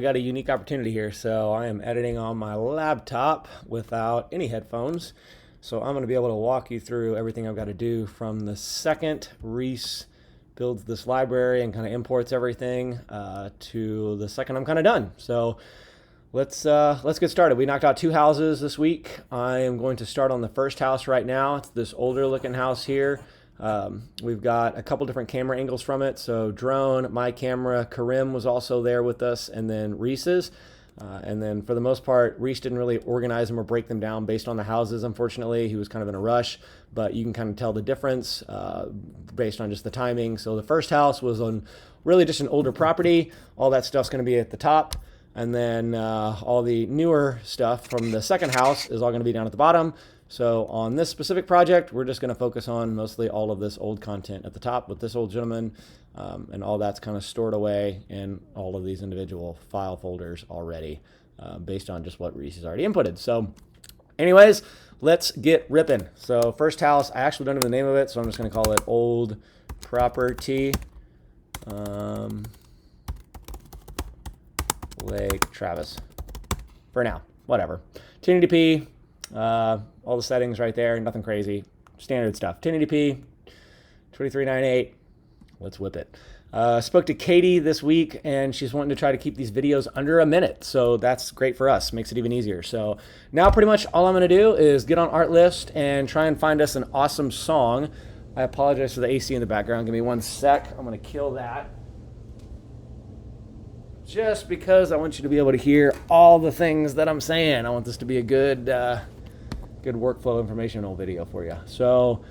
I got a unique opportunity here. So I am editing on my laptop without any headphones. So I'm going to be able to walk you through everything I've got to do from the second Reese builds this library and kind of imports everything to the second I'm kind of done. So let's get started. We knocked out 2 houses this week. I am going to start on the first house right now. It's this older looking house here. We've got a couple different camera angles from it. So drone, my camera, Karim was also there with us, and then Reese's. And then for the most part, Reese didn't really organize them or break them down based on the houses, unfortunately. He was kind of in a rush, but you can kind of tell the difference based on just the timing. So the first house was on really just an older property. All that stuff's going to be at the top. And then all the newer stuff from the second house is all going to be down at the bottom. So on this specific project, we're just going to focus on mostly all of this old content at the top with this old gentleman, and all that's kind of stored away in all of these individual file folders already based on just what Reese has already inputted. So anyways, let's get ripping. So first house, I actually don't know the name of it, so I'm just going to call it Old Property Lake Travis for now. Whatever. 1080p. All the settings right there, nothing crazy, standard stuff. 1080p, 2398. Let's whip it. Spoke to Katie this week, and she's wanting to try to keep these videos under a minute, so that's great for us. Makes it even easier. So now pretty much all I'm going to do is get on Artlist and try and find us an awesome song. I apologize for the AC in the background. Give me one sec. I'm going to kill that, just because I want you to be able to hear all the things that I'm saying. I want this to be a good workflow informational video for you. So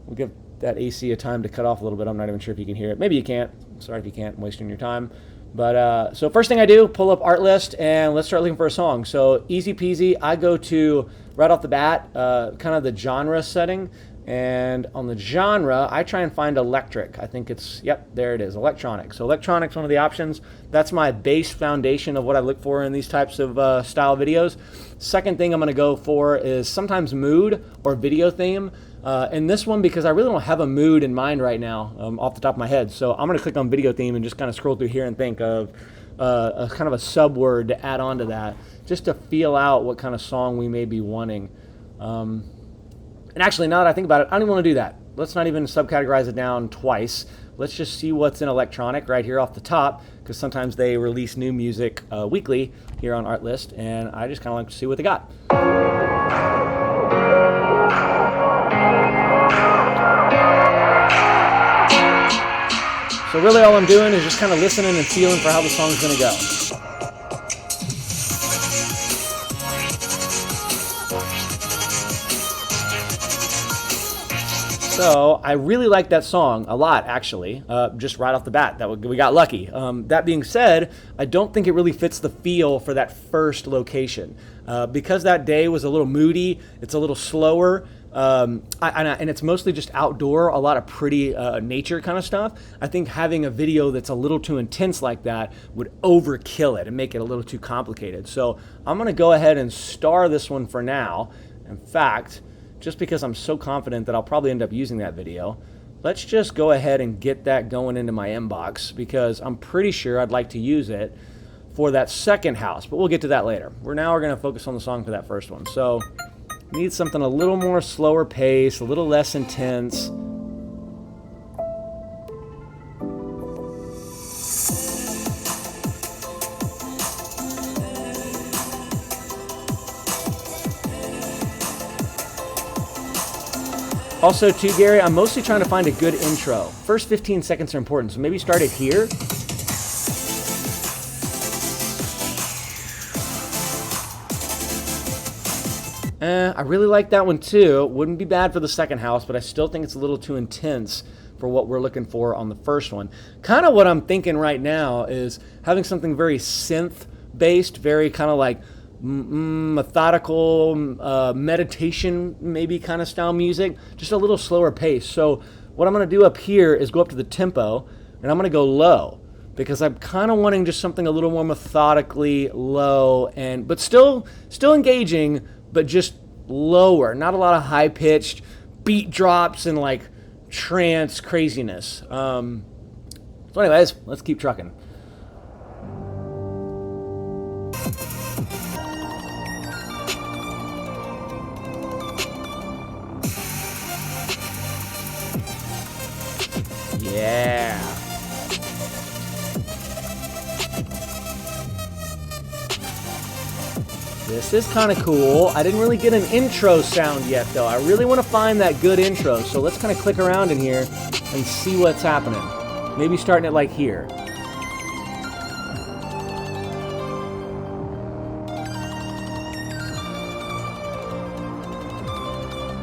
we'll give that AC a time to cut off a little bit. I'm not even sure if you can hear it. Maybe you can't. Sorry if you can't. I'm wasting your time. But so first thing I do, pull up Artlist and let's start looking for a song. So easy peasy. I go to, right off the bat, kind of the genre setting. And on the genre, I try and find electric. I think it's, yep, there it is, electronic. So electronic's one of the options. That's my base foundation of what I look for in these types of style videos. Second thing I'm going to go for is sometimes mood or video theme. In this one, because I really don't have a mood in mind right now off the top of my head. So I'm going to click on video theme and just kind of scroll through here and think of a kind of a subword to add on to that, just to feel out what kind of song we may be wanting. And actually, now that I think about it, I don't even want to do that. Let's not even subcategorize it down twice. Let's just see what's in electronic right here off the top, because sometimes they release new music weekly here on Artlist, and I just kind of like to see what they got. So really all I'm doing is just kind of listening and feeling for how the song's going to go. So I really like that song a lot, actually, just right off the bat. We got lucky. That being said, I don't think it really fits the feel for that first location. Because that day was a little moody, it's a little slower, and it's mostly just outdoor, a lot of pretty nature kind of stuff. I think having a video that's a little too intense like that would overkill it and make it a little too complicated. So I'm going to go ahead and star this one for now. In fact, just because I'm so confident that I'll probably end up using that video, let's just go ahead and get that going into my inbox, because I'm pretty sure I'd like to use it for that second house, but we'll get to that later. We're going to focus on the song for that first one. So need something a little more slower pace, a little less intense. Also, too, Gary, I'm mostly trying to find a good intro. First 15 seconds are important, so maybe start it here. I really like that one too. Wouldn't be bad for the second house, but I still think it's a little too intense for what we're looking for on the first one. Kind of what I'm thinking right now is having something very synth-based, very kind of like methodical meditation maybe kind of style music, just a little slower pace. So what I'm going to do up here is go up to the tempo, and I'm going to go low, because I'm kind of wanting just something a little more methodically low, and but still engaging, but just lower, not a lot of high pitched beat drops and like trance craziness. So anyways, let's keep trucking. Yeah. This is kind of cool. I didn't really get an intro sound yet, though. I really want to find that good intro, so let's kind of click around in here and see what's happening. Maybe starting it like here.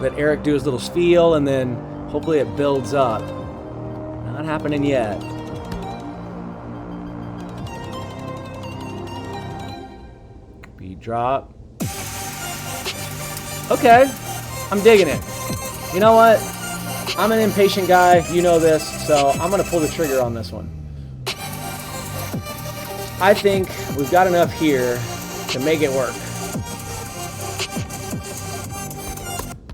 Let Eric do his little spiel, and then hopefully it builds up. Not happening yet. Beat drop. Okay, I'm digging it. You know what? I'm an impatient guy, you know this, so I'm gonna pull the trigger on this one. I think we've got enough here to make it work.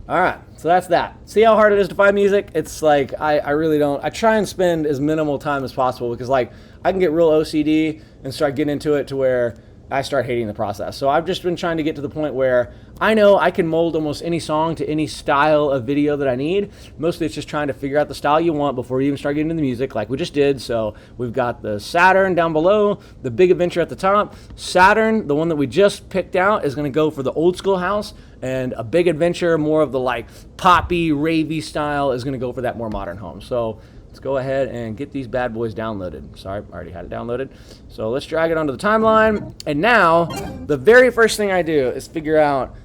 Alright, so that's that. See how hard it is to find music? It's like, I really don't, I try and spend as minimal time as possible because like, I can get real OCD and start getting into it to where I start hating the process. So I've just been trying to get to the point where I know I can mold almost any song to any style of video that I need. Mostly it's just trying to figure out the style you want before you even start getting into the music like we just did. So we've got the Saturn down below, the Big Adventure at the top. Saturn, the one that we just picked out, is going to go for the old school house, and a Big Adventure, more of the like poppy, ravey style, is going to go for that more modern home. So let's go ahead and get these bad boys downloaded. Sorry, I already had it downloaded. So let's drag it onto the timeline. And now, the very first thing I do is figure out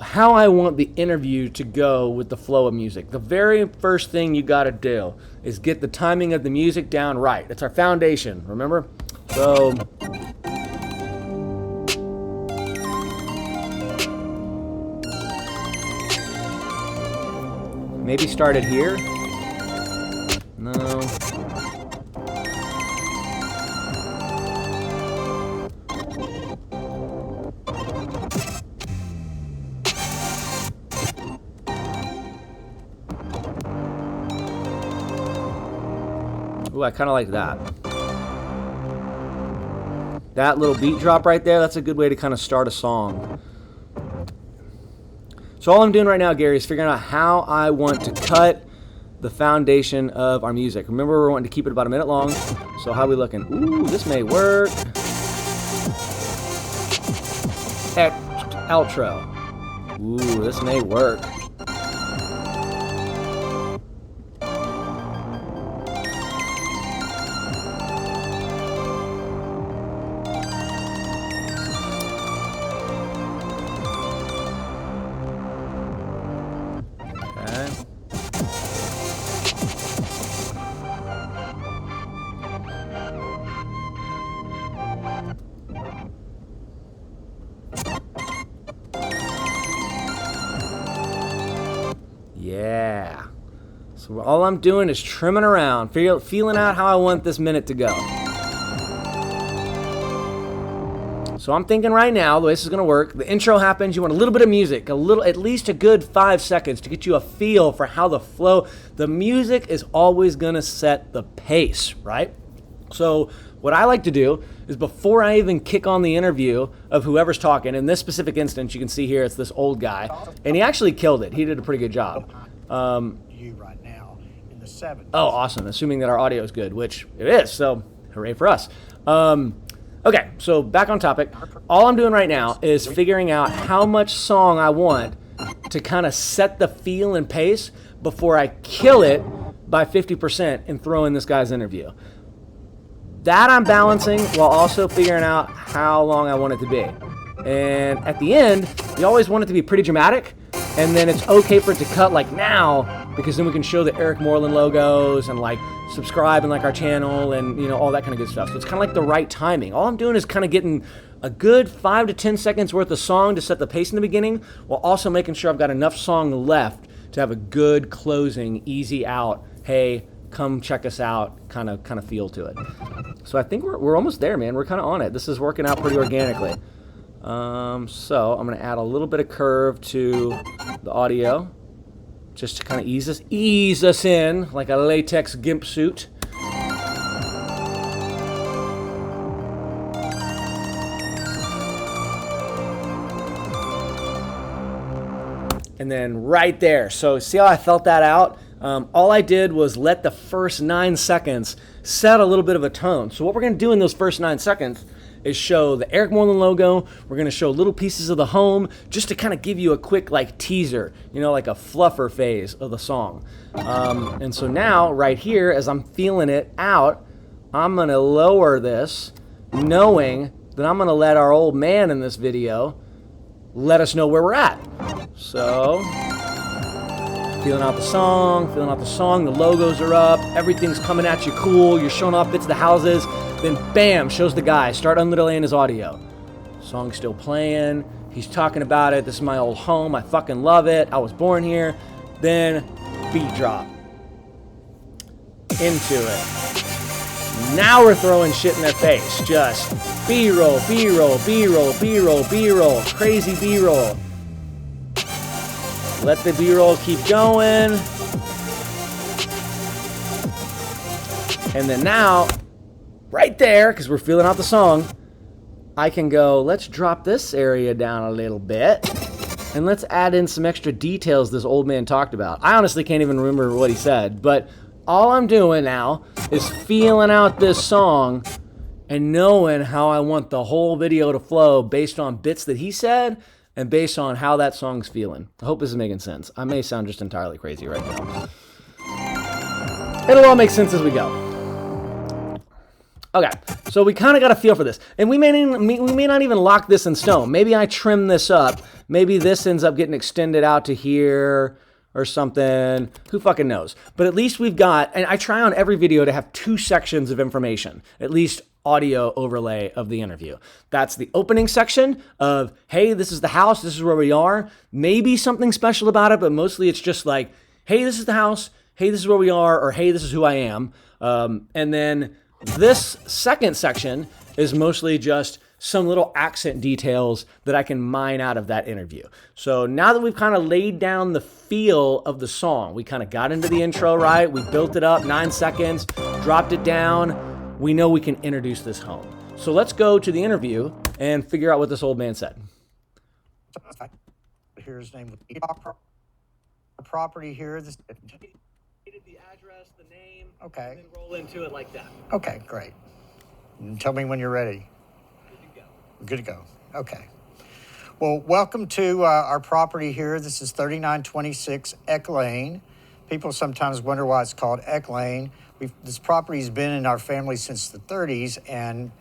how I want the interview to go with the flow of music. The very first thing you got to do is get the timing of the music down right. It's our foundation, remember? So maybe start it here. No. Ooh, I kind of like that. That little beat drop right there, that's a good way to kind of start a song. So all I'm doing right now, Gary, is figuring out how I want to cut the foundation of our music. Remember, we're wanting to keep it about a minute long. So how are we looking? Ooh, this may work. Outro. Ooh, this may work. Yeah. So all I'm doing is trimming around, feeling out how I want this minute to go. So I'm thinking right now, the way this is going to work, the intro happens, you want a little bit of music, at least a good 5 seconds to get you a feel for how the flow, the music is always going to set the pace, right? So what I like to do is before I even kick on the interview of whoever's talking, in this specific instance, you can see here, it's this old guy, and he actually killed it. He did a pretty good job. You right now in the 70s. Oh, awesome. Assuming that our audio is good, which it is, so hooray for us. Okay, so back on topic. All I'm doing right now is figuring out how much song I want to kind of set the feel and pace before I kill it by 50% and throw in this guy's interview. That I'm balancing while also figuring out how long I want it to be. And at the end, you always want it to be pretty dramatic, and then it's okay for it to cut like now, because then we can show the Eric Moreland logos and like subscribe and like our channel and, you know, all that kind of good stuff. So it's kind of like the right timing. All I'm doing is kind of getting a good 5 to 10 seconds worth of song to set the pace in the beginning, while also making sure I've got enough song left to have a good closing, easy out, hey, come check us out kind of feel to it. So I think we're almost there, man. We're kind of on it. This is working out pretty organically. So I'm going to add a little bit of curve to the audio, just to kind of ease us in like a latex gimp suit. and then right there. So see how I felt that out? All I did was let the first 9 seconds set a little bit of a tone. So what we're going to do in those first 9 seconds is show the Eric Moreland logo. We're going to show little pieces of the home just to kind of give you a quick like teaser, you know, like a fluffer phase of the song. And so now right here, as I'm feeling it out, I'm going to lower this, knowing that I'm going to let our old man in this video let us know where we're at. So feeling out the song, the logos are up, everything's coming at you cool, you're showing off bits of the houses, then bam, shows the guy, start underlaying his audio. Song's still playing, he's talking about it, this is my old home, I fucking love it, I was born here. Then beat drop into it. Now we're throwing shit in their face, just B-roll, B-roll, B-roll, B-roll, B-roll, crazy B-roll. Let the B-roll keep going. And then now, right there, because we're feeling out the song, I can go, let's drop this area down a little bit. And let's add in some extra details this old man talked about. I honestly can't even remember what he said, but all I'm doing now is feeling out this song and knowing how I want the whole video to flow based on bits that he said and based on how that song's feeling. I hope this is making sense. I may sound just entirely crazy right now. It'll all make sense as we go. Okay, so we kind of got a feel for this. And we may not even lock this in stone. Maybe I trim this up. Maybe this ends up getting extended out to here or something. Who fucking knows? But at least we've got, and I try on every video to have 2 sections of information, at least audio overlay of the interview. That's the opening section of, hey, this is the house, this is where we are. Maybe something special about it, but mostly it's just like, hey, this is the house, hey, this is where we are, or hey, this is who I am. And then this second section is mostly just some little accent details that I can mine out of that interview. So now that we've kind of laid down the feel of the song, we kind of got into the intro, right? We built it up, 9 seconds, dropped it down. We know we can introduce this home. So let's go to the interview and figure out what this old man said. Here's name with the property here. This The address, the name, okay. and then roll into it like that. Okay, great. And tell me when you're ready. Good to go. Good to go. Okay. Well, welcome to our property here. This is 3926 Eck Lane. People sometimes wonder why it's called Eck Lane. This property's been in our family since the 30s, and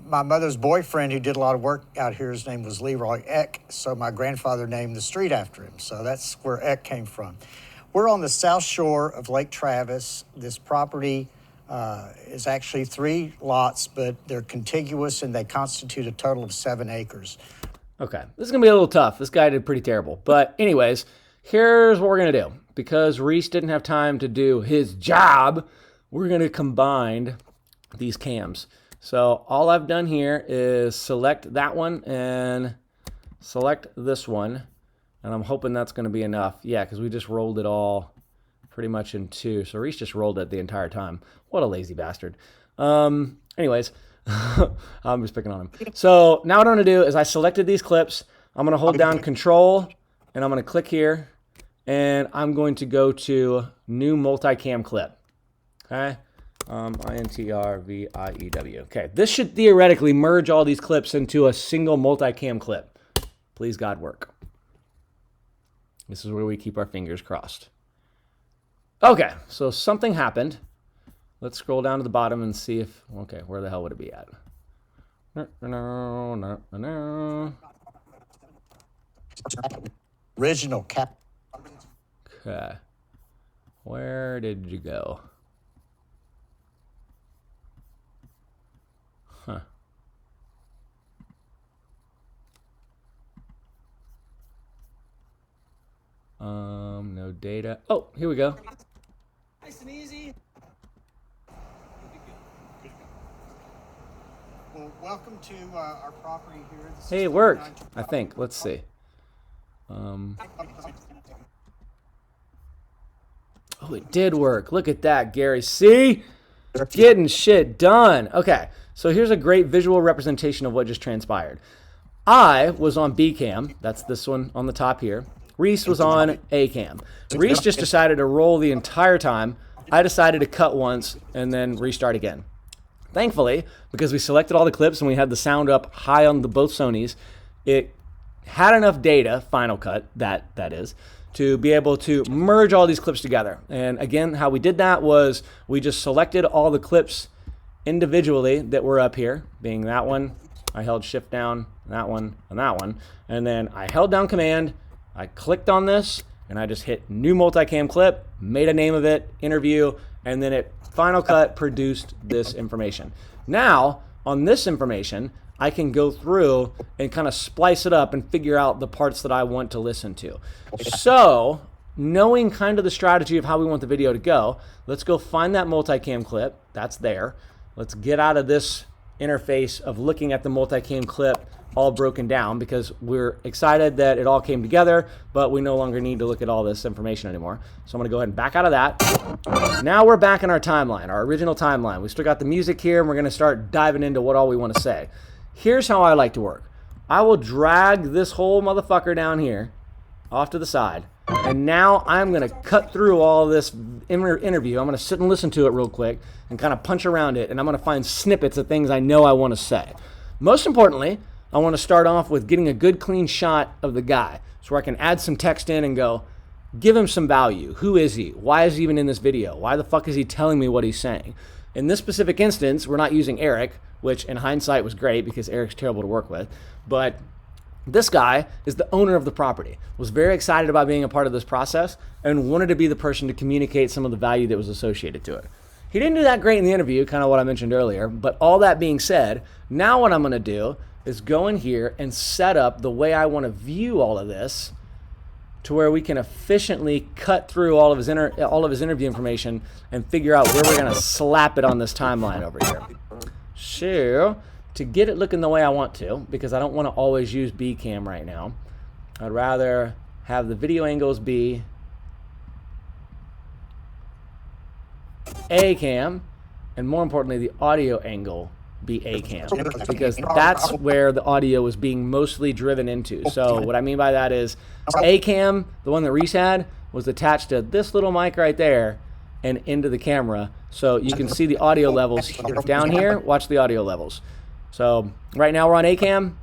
my mother's boyfriend, who did a lot of work out here, his name was Leroy Eck, so my grandfather named the street after him. So that's where Eck came from. We're on the south shore of Lake Travis. This property is actually 3 lots, but they're contiguous and they constitute a total of 7 acres. Okay, this is gonna be a little tough. This guy did pretty terrible. But anyways, here's what we're gonna do. Because Reese didn't have time to do his job, we're gonna combine these cams. So all I've done here is select that one and select this one. And I'm hoping that's gonna be enough. Yeah, because we just rolled it all pretty much in 2. So Reese just rolled it the entire time. What a lazy bastard. Anyways, I'm just picking on him. So now what I'm gonna do is I selected these clips. I'm gonna hold down Control and I'm gonna click here and I'm going to go to new multicam clip. Okay, INTRVIEW. Okay, this should theoretically merge all these clips into a single multicam clip. Please God work. This is where we keep our fingers crossed. Okay, so something happened. Let's scroll down to the bottom and see if, okay, where the hell would it be at? Original cap. Okay, where did you go? Huh. No data. Oh, here we go. Nice and easy. Well, welcome to our property here. This Hey, is it worked, I think. Let's see. Oh, it did work. Look at that, Gary. See? Getting shit done. Okay, so here's a great visual representation of what just transpired. I was on Bcam. That's this one on the top here. Reese was on A cam. Reese just decided to roll the entire time. I decided to cut once and then restart again. Thankfully, because we selected all the clips and we had the sound up high on both Sonys, it had enough data, Final Cut, that is, to be able to merge all these clips together. And again, how we did that was we just selected all the clips individually that were up here, being that one. I held shift down, that one, and that one. And then I held down command, I clicked on this, and I just hit new multicam clip, made a name of it, interview, and then it Final Cut produced this information. Now, on this information, I can go through and kind of splice it up and figure out the parts that I want to listen to. So, knowing kind of the strategy of how we want the video to go, let's go find that multicam clip. That's there. Let's get out of this interface of looking at the multicam clip all broken down, because we're excited that it all came together, but we no longer need to look at all this information anymore. So I'm gonna go ahead and back out of that. Now we're back in our timeline, our original timeline. We still got the music here, and we're gonna start diving into what all we wanna say. Here's how I like to work. I will drag this whole motherfucker down here, off to the side, and now I'm gonna cut through all this interview. I'm gonna sit and listen to it real quick and kind of punch around it, and I'm gonna find snippets of things I know I wanna say. Most importantly, I want to start off with getting a good clean shot of the guy, so where I can add some text in and go, give him some value. Who is he? Why is he even in this video? Why the fuck is he telling me what he's saying? In this specific instance, we're not using Eric, which in hindsight was great because Eric's terrible to work with, but this guy is the owner of the property, was very excited about being a part of this process, and wanted to be the person to communicate some of the value that was associated to it. He didn't do that great in the interview, kind of what I mentioned earlier, but all that being said, now what I'm going to do is go in here and set up the way I want to view all of this to where we can efficiently cut through all of his interview information and figure out where we're going to slap it on this timeline over here. So, to get it looking the way I want to, because I don't want to always use B cam right now, I'd rather have the video angles be A cam, and more importantly, the audio angle be A cam, because that's where the audio is being mostly driven into. So what I mean by that is A cam, the one that Reese had, was attached to this little mic right there and into the camera. So you can see the audio levels here. Down here, watch the audio levels. So right now we're on A cam.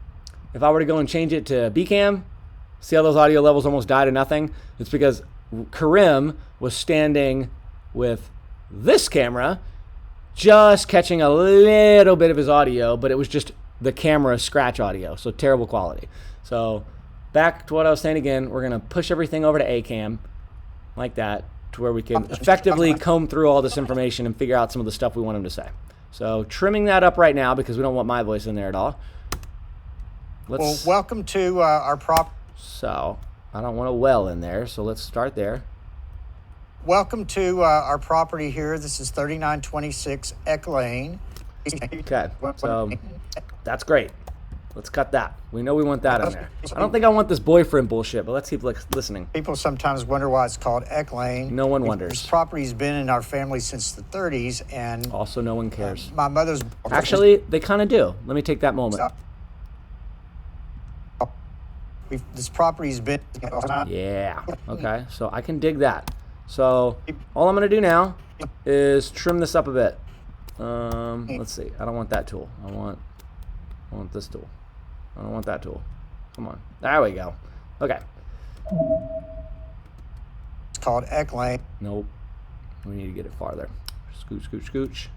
If I were to go and change it to B cam, see how those audio levels almost died to nothing? It's because Karim was standing with this camera, just catching a little bit of his audio, but it was just the camera scratch audio, so terrible quality. So back to what I was saying again, we're gonna push everything over to A cam like that, to where we can effectively comb through all this information and figure out some of the stuff we want him to say. So trimming that up right now because we don't want my voice in there at all. Well, welcome to our prop. So I don't want a well in there, so let's start there. Welcome to our property here. This is 3926 Eck Lane. Okay, so that's great. Let's cut that. We know we want that in there. I don't think I want this boyfriend bullshit, but let's keep listening. People sometimes wonder why it's called Eck Lane. No one wonders. This property's been in our family since the 30s, and also no one cares. My mother's... Actually, they kind of do. Let me take that moment. This property's been... Yeah, okay, so I can dig that. So all I'm gonna do now is trim this up a bit. Let's see, I don't want that tool. I want this tool. I don't want that tool. Come on, there we go. Okay. It's called Eck Lane. Nope, we need to get it farther. Scooch, scooch, scooch.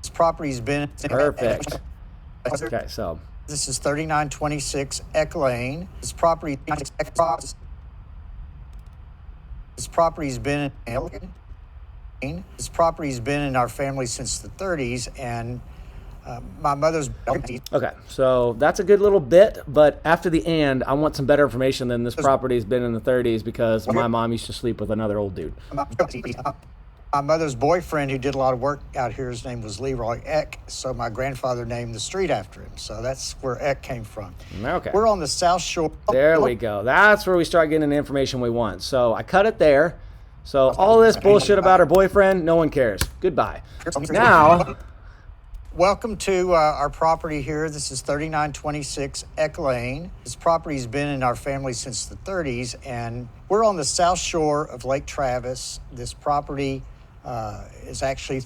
This property's been... Perfect. Okay, so this is 3926 Eck Lane. This property's been in our family since the 30s, and my mother's... Okay, so that's a good little bit, but after the "and," I want some better information than this property's been in the 30s because my mom used to sleep with another old dude. My mother's boyfriend, who did a lot of work out here, his name was Leroy Eck, so my grandfather named the street after him. So that's where Eck came from. Okay. We're on the South Shore. There we go. That's where we start getting the information we want. So I cut it there. So all this bullshit about her boyfriend, no one cares. Goodbye. Now, Welcome to our property here. This is 3926 Eck Lane. This property's been in our family since the 30s, and we're on the south shore of Lake Travis. This property is actually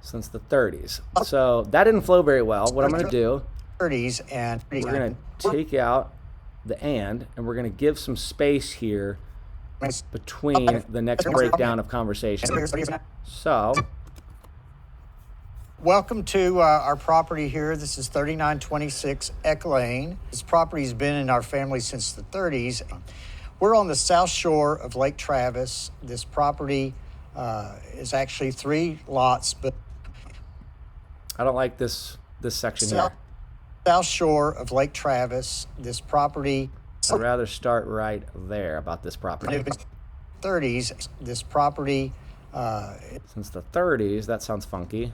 since the 30s. So that didn't flow very well. What I'm going to do, 30s, and we're going to take out the and we're going to give some space here between the next breakdown of conversation. So, welcome to our property here. This is 3926 Eck Lane. This property's been in our family since the 30s. We're on the south shore of Lake Travis. This property is actually 3 lots, but I don't like this section here. South shore of Lake Travis. This property. I'd rather start right there about this property. 30s. This property. Since the 30s, that sounds funky.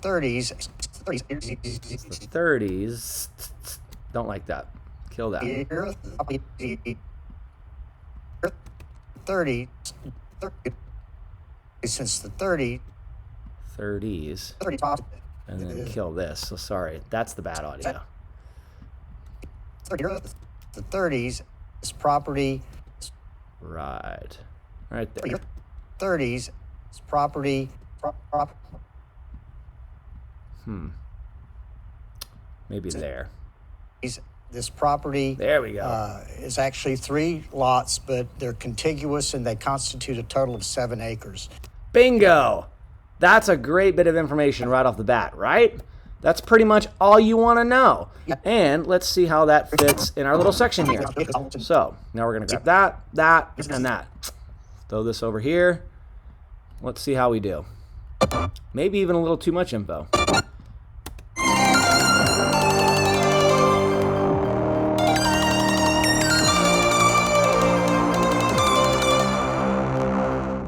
30s. The 30s. Don't like that. Kill that. 30s. Since the 30s. 30s. And then kill this. So sorry, that's the bad audio. The 30s. This property. Right. Right there. 30s. This property. Maybe there. This property. There we go. Is actually 3 lots, but they're contiguous and they constitute a total of 7 acres. Bingo! That's a great bit of information right off the bat, right? That's pretty much all you want to know. And let's see how that fits in our little section here. So now we're going to grab that, and that. Throw this over here. Let's see how we do. Maybe even a little too much info.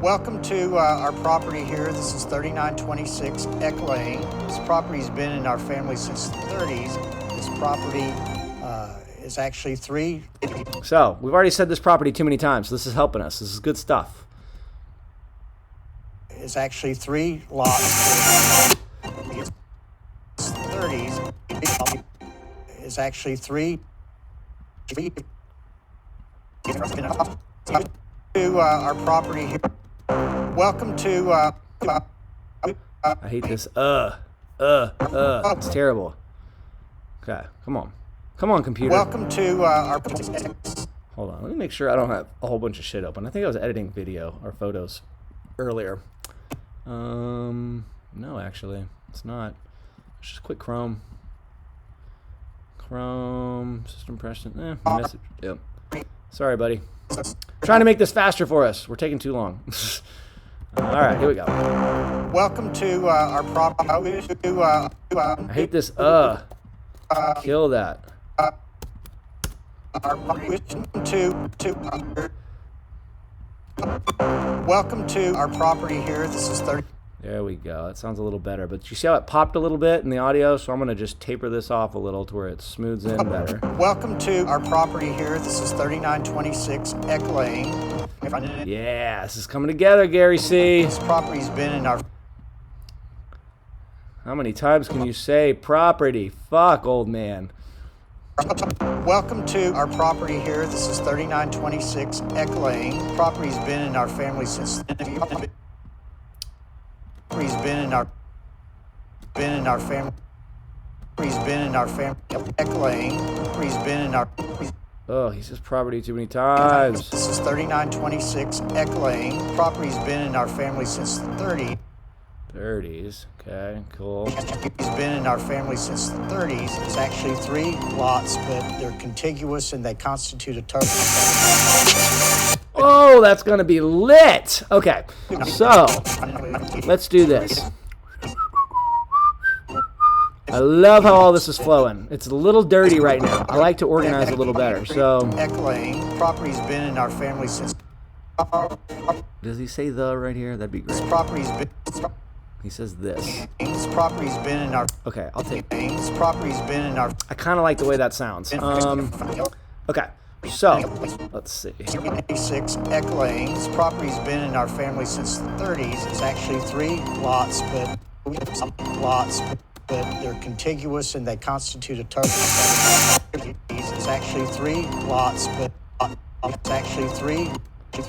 Welcome to our property here. This is 3926 Eck Lane. This property's been in our family since the 30s. This property is actually 3. So we've already said this property too many times. So this is helping us. This is good stuff. Is actually 3 lots. 30s is actually 3. To our property here. Welcome to. I hate this. It's terrible. Okay, come on, computer. Welcome to our. Hold on, let me make sure I don't have a whole bunch of shit open. I think I was editing video or photos earlier. No, actually, it's not. Let's just quit Chrome. System impression. Message. Yep. Sorry, buddy. Trying to make this faster for us. We're taking too long. All right, here we go. Welcome to our property. I hate this. Kill that. Welcome to our property here. This is 30. There we go. That sounds a little better. But you see how it popped a little bit in the audio? So I'm going to just taper this off a little to where it smooths in better. Welcome to our property here. This is 3926 Eck Lane. Yeah, this is coming together, Gary C. This property's been in our... How many times can you say property? Fuck, old man. Welcome to our property here. This is 3926 Eck Lane. Property's been in our family since... He's been in our family. He's been in our family. Eck Lane. He's been in our. Oh, he says property too many times. This is 3926 Eck Lane. Property's been in our family since the 30s. 30s. Okay, cool. He's been in our family since the 30s. It's actually 3 lots, but they're contiguous and they constitute a total. Oh, that's gonna be lit. Okay, so let's do this. I love how all this is flowing. It's a little dirty right now. I like to organize a little better. So, Eck Lane. Property's been in our family since. Does he say the right here? That'd be This great. property's been. He says this. This property's been in our. Okay, I'll take. This property's been in our. I kind of like the way that sounds. Okay, So, let's see. 26 Eck Lane. This property's been in our family since the 30s. It's actually 3 lots, but they're contiguous and they constitute a total of 7 acres. It's actually 3 lots, but it's actually 3.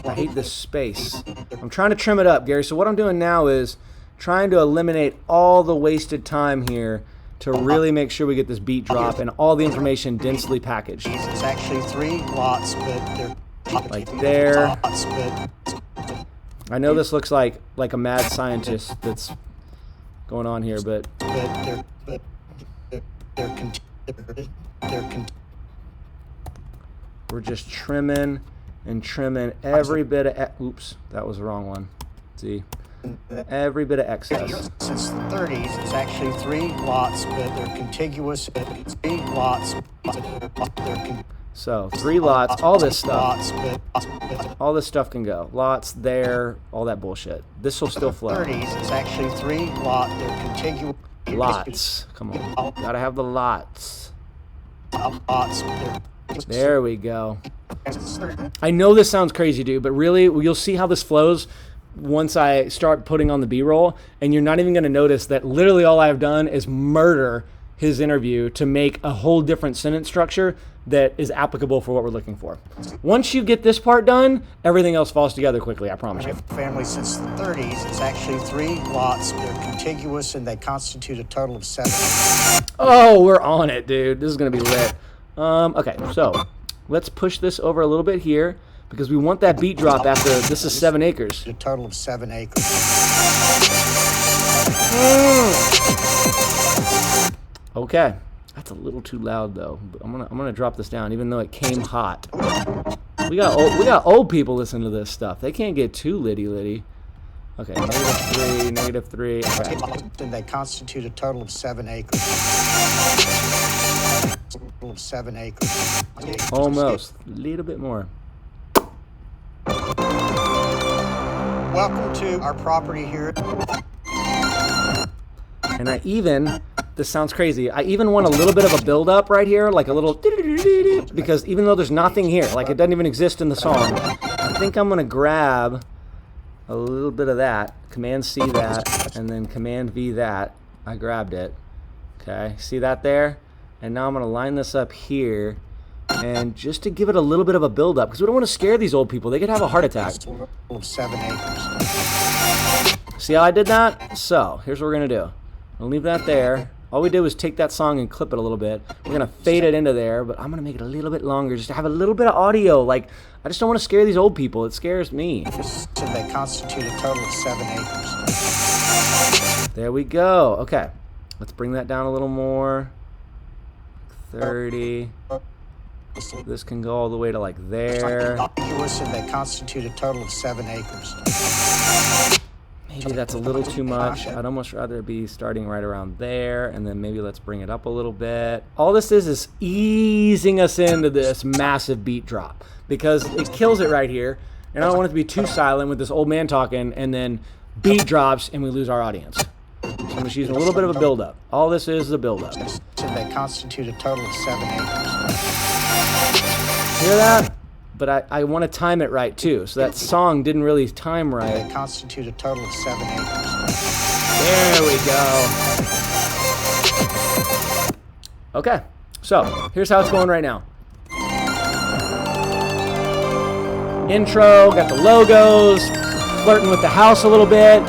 I hate this space. I'm trying to trim it up, Gary. So what I'm doing now is trying to eliminate all the wasted time here to really make sure we get this beat drop and all the information densely packaged. It's actually 3 lots, but they're like there. lots, but I know this looks like a mad scientist that's going on here, but we're just trimming and trimming every bit of oops, that was the wrong one. See, every bit of excess. Since the 30s, it's actually 3 lots, but they're contiguous. 3 lots. So 3 lots, all this stuff. Lots, but All this stuff can go. Lots there, all that bullshit. This will still flow. 30s, it's actually 3 lot. They're contiguous. Lots. Come on. Gotta have the lots. Lots. There we go. I know this sounds crazy, dude, but really, you'll see how this flows once I start putting on the B-roll, and you're not even going to notice that literally all I've done is murder his interview to make a whole different sentence structure that is applicable for what we're looking for. Once you get this part done, everything else falls together quickly, I promise you. Family since the 30s. It's actually 3 lots. They're contiguous and they constitute a total of 7. Oh, we're on it, dude. This is going to be lit. Okay, so let's push this over a little bit here because we want that beat drop after this is 7 acres. A total of 7 acres. Okay, that's a little too loud though. But I'm gonna drop this down, even though it came hot. We got old people listening to this stuff. They can't get too litty. Okay, -3. Okay. And they constitute a total of 7 acres. Total of 7 acres. Almost a little bit more. Welcome to our property here. And this sounds crazy, I even want a little bit of a build up right here, like a little, because even though there's nothing here, like it doesn't even exist in the song, I think I'm gonna grab a little bit of that, Command C that, and then Command V that. I grabbed it. Okay, see that there? And now I'm gonna line this up here, and just to give it a little bit of a build up, because we don't want to scare these old people. They could have a heart attack. Of 7 acres. See how I did that? So here's what we're gonna do. I'll leave that there. All we did was take that song and clip it a little bit. We're gonna fade it into there, but I'm gonna make it a little bit longer just to have a little bit of audio. Like, I just don't want to scare these old people. It scares me. So they constitute a total of 7 acres. There we go. Okay, let's bring that down a little more. 30. This can go all the way to like there. Contiguous and they constitute a total of 7 acres. Maybe that's a little too much. I'd almost rather be starting right around there, and then maybe let's bring it up a little bit. All this is easing us into this massive beat drop because it kills it right here, and I don't want it to be too silent with this old man talking, and then beat drops and we lose our audience. So I'm just using a little bit of a build-up. All this is a build-up. So they constitute a total of 7 acres. Hear that? But I want to time it right too. So that song didn't really time right. They constitute a total of 7 acres. There we go. Okay, so here's how it's going right now. Intro, got the logos, flirting with the house a little bit.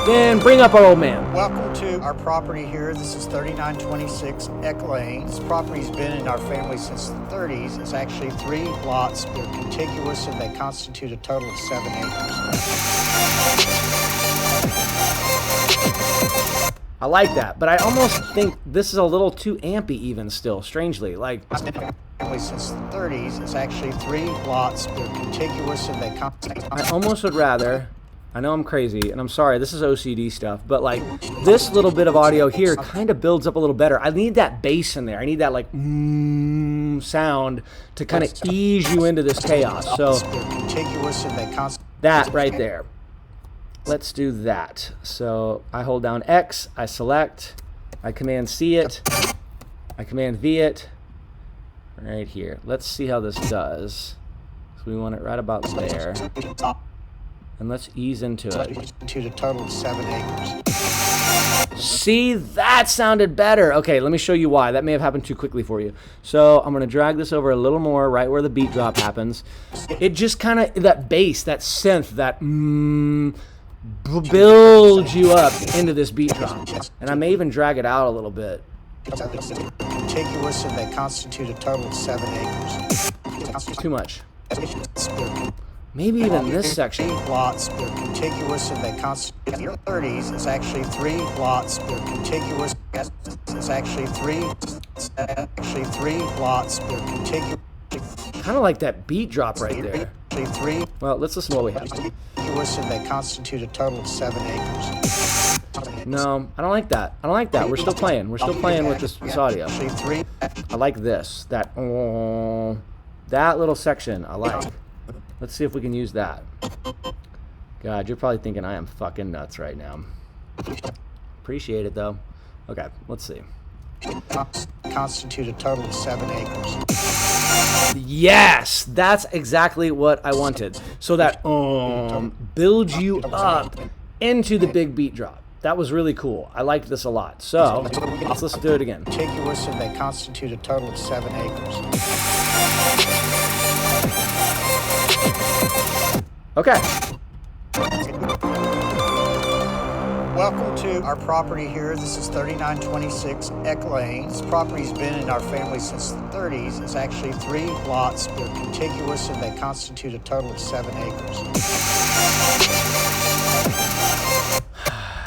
Then bring up our old man. Welcome to our property here. This is 3926 Eck Lane. This property's been in our family since the 30s. It's actually 3 lots. They're contiguous and they constitute a total of 7 acres. I like that, but I almost think this is a little too ampy even still, strangely. Like, Family since the 30s. It's actually 3 lots. They're contiguous and they constitute. I almost would rather, I know I'm crazy, and I'm sorry, this is OCD stuff, but like this little bit of audio here kind of builds up a little better. I need that bass in there. I need that like sound to kind of ease you into this chaos. So They're contiguous and they constitute. that right there. Let's do that. So I hold down X, I select, I Command C it, I Command V it, right here. Let's see how this does. So we want it right about there. And let's ease into it. To the total of 7 acres. See, that sounded better. Okay, let me show you why. That may have happened too quickly for you. So I'm going to drag this over a little more, right where the beat drop happens. It just kind of, that bass, that synth, that builds you up into this beat drop. And I may even drag it out a little bit. Contiguous, and they constitute a total of 7 acres. Too much. Maybe even this section. Lots, they're contiguous, and they constitute your 30s. It's actually 3 lots. They're contiguous. It's actually 3 lots. They're contiguous. Kind of like that beat drop right there. Actually 3. Well, let's listen to what we have. Contiguous, and they constitute a total of 7 acres. No, I don't like that. I don't like that. We're still playing. We're still playing with this audio. Actually 3. I like this. That little section I like. Let's see if we can use that. God, you're probably thinking I am fucking nuts right now. Appreciate it though. Okay, let's see. Constitute a total of 7 acres. Yes, that's exactly what I wanted. So that builds you up into the big beat drop. That was really cool. I liked this a lot. So let's do it again. Contiguous, and they constitute a total of 7 acres. Okay. Welcome to our property here. This is 3926 Eck Lane. This property's been in our family since the 30s. It's actually 3 lots. They're contiguous, and they constitute a total of 7 acres.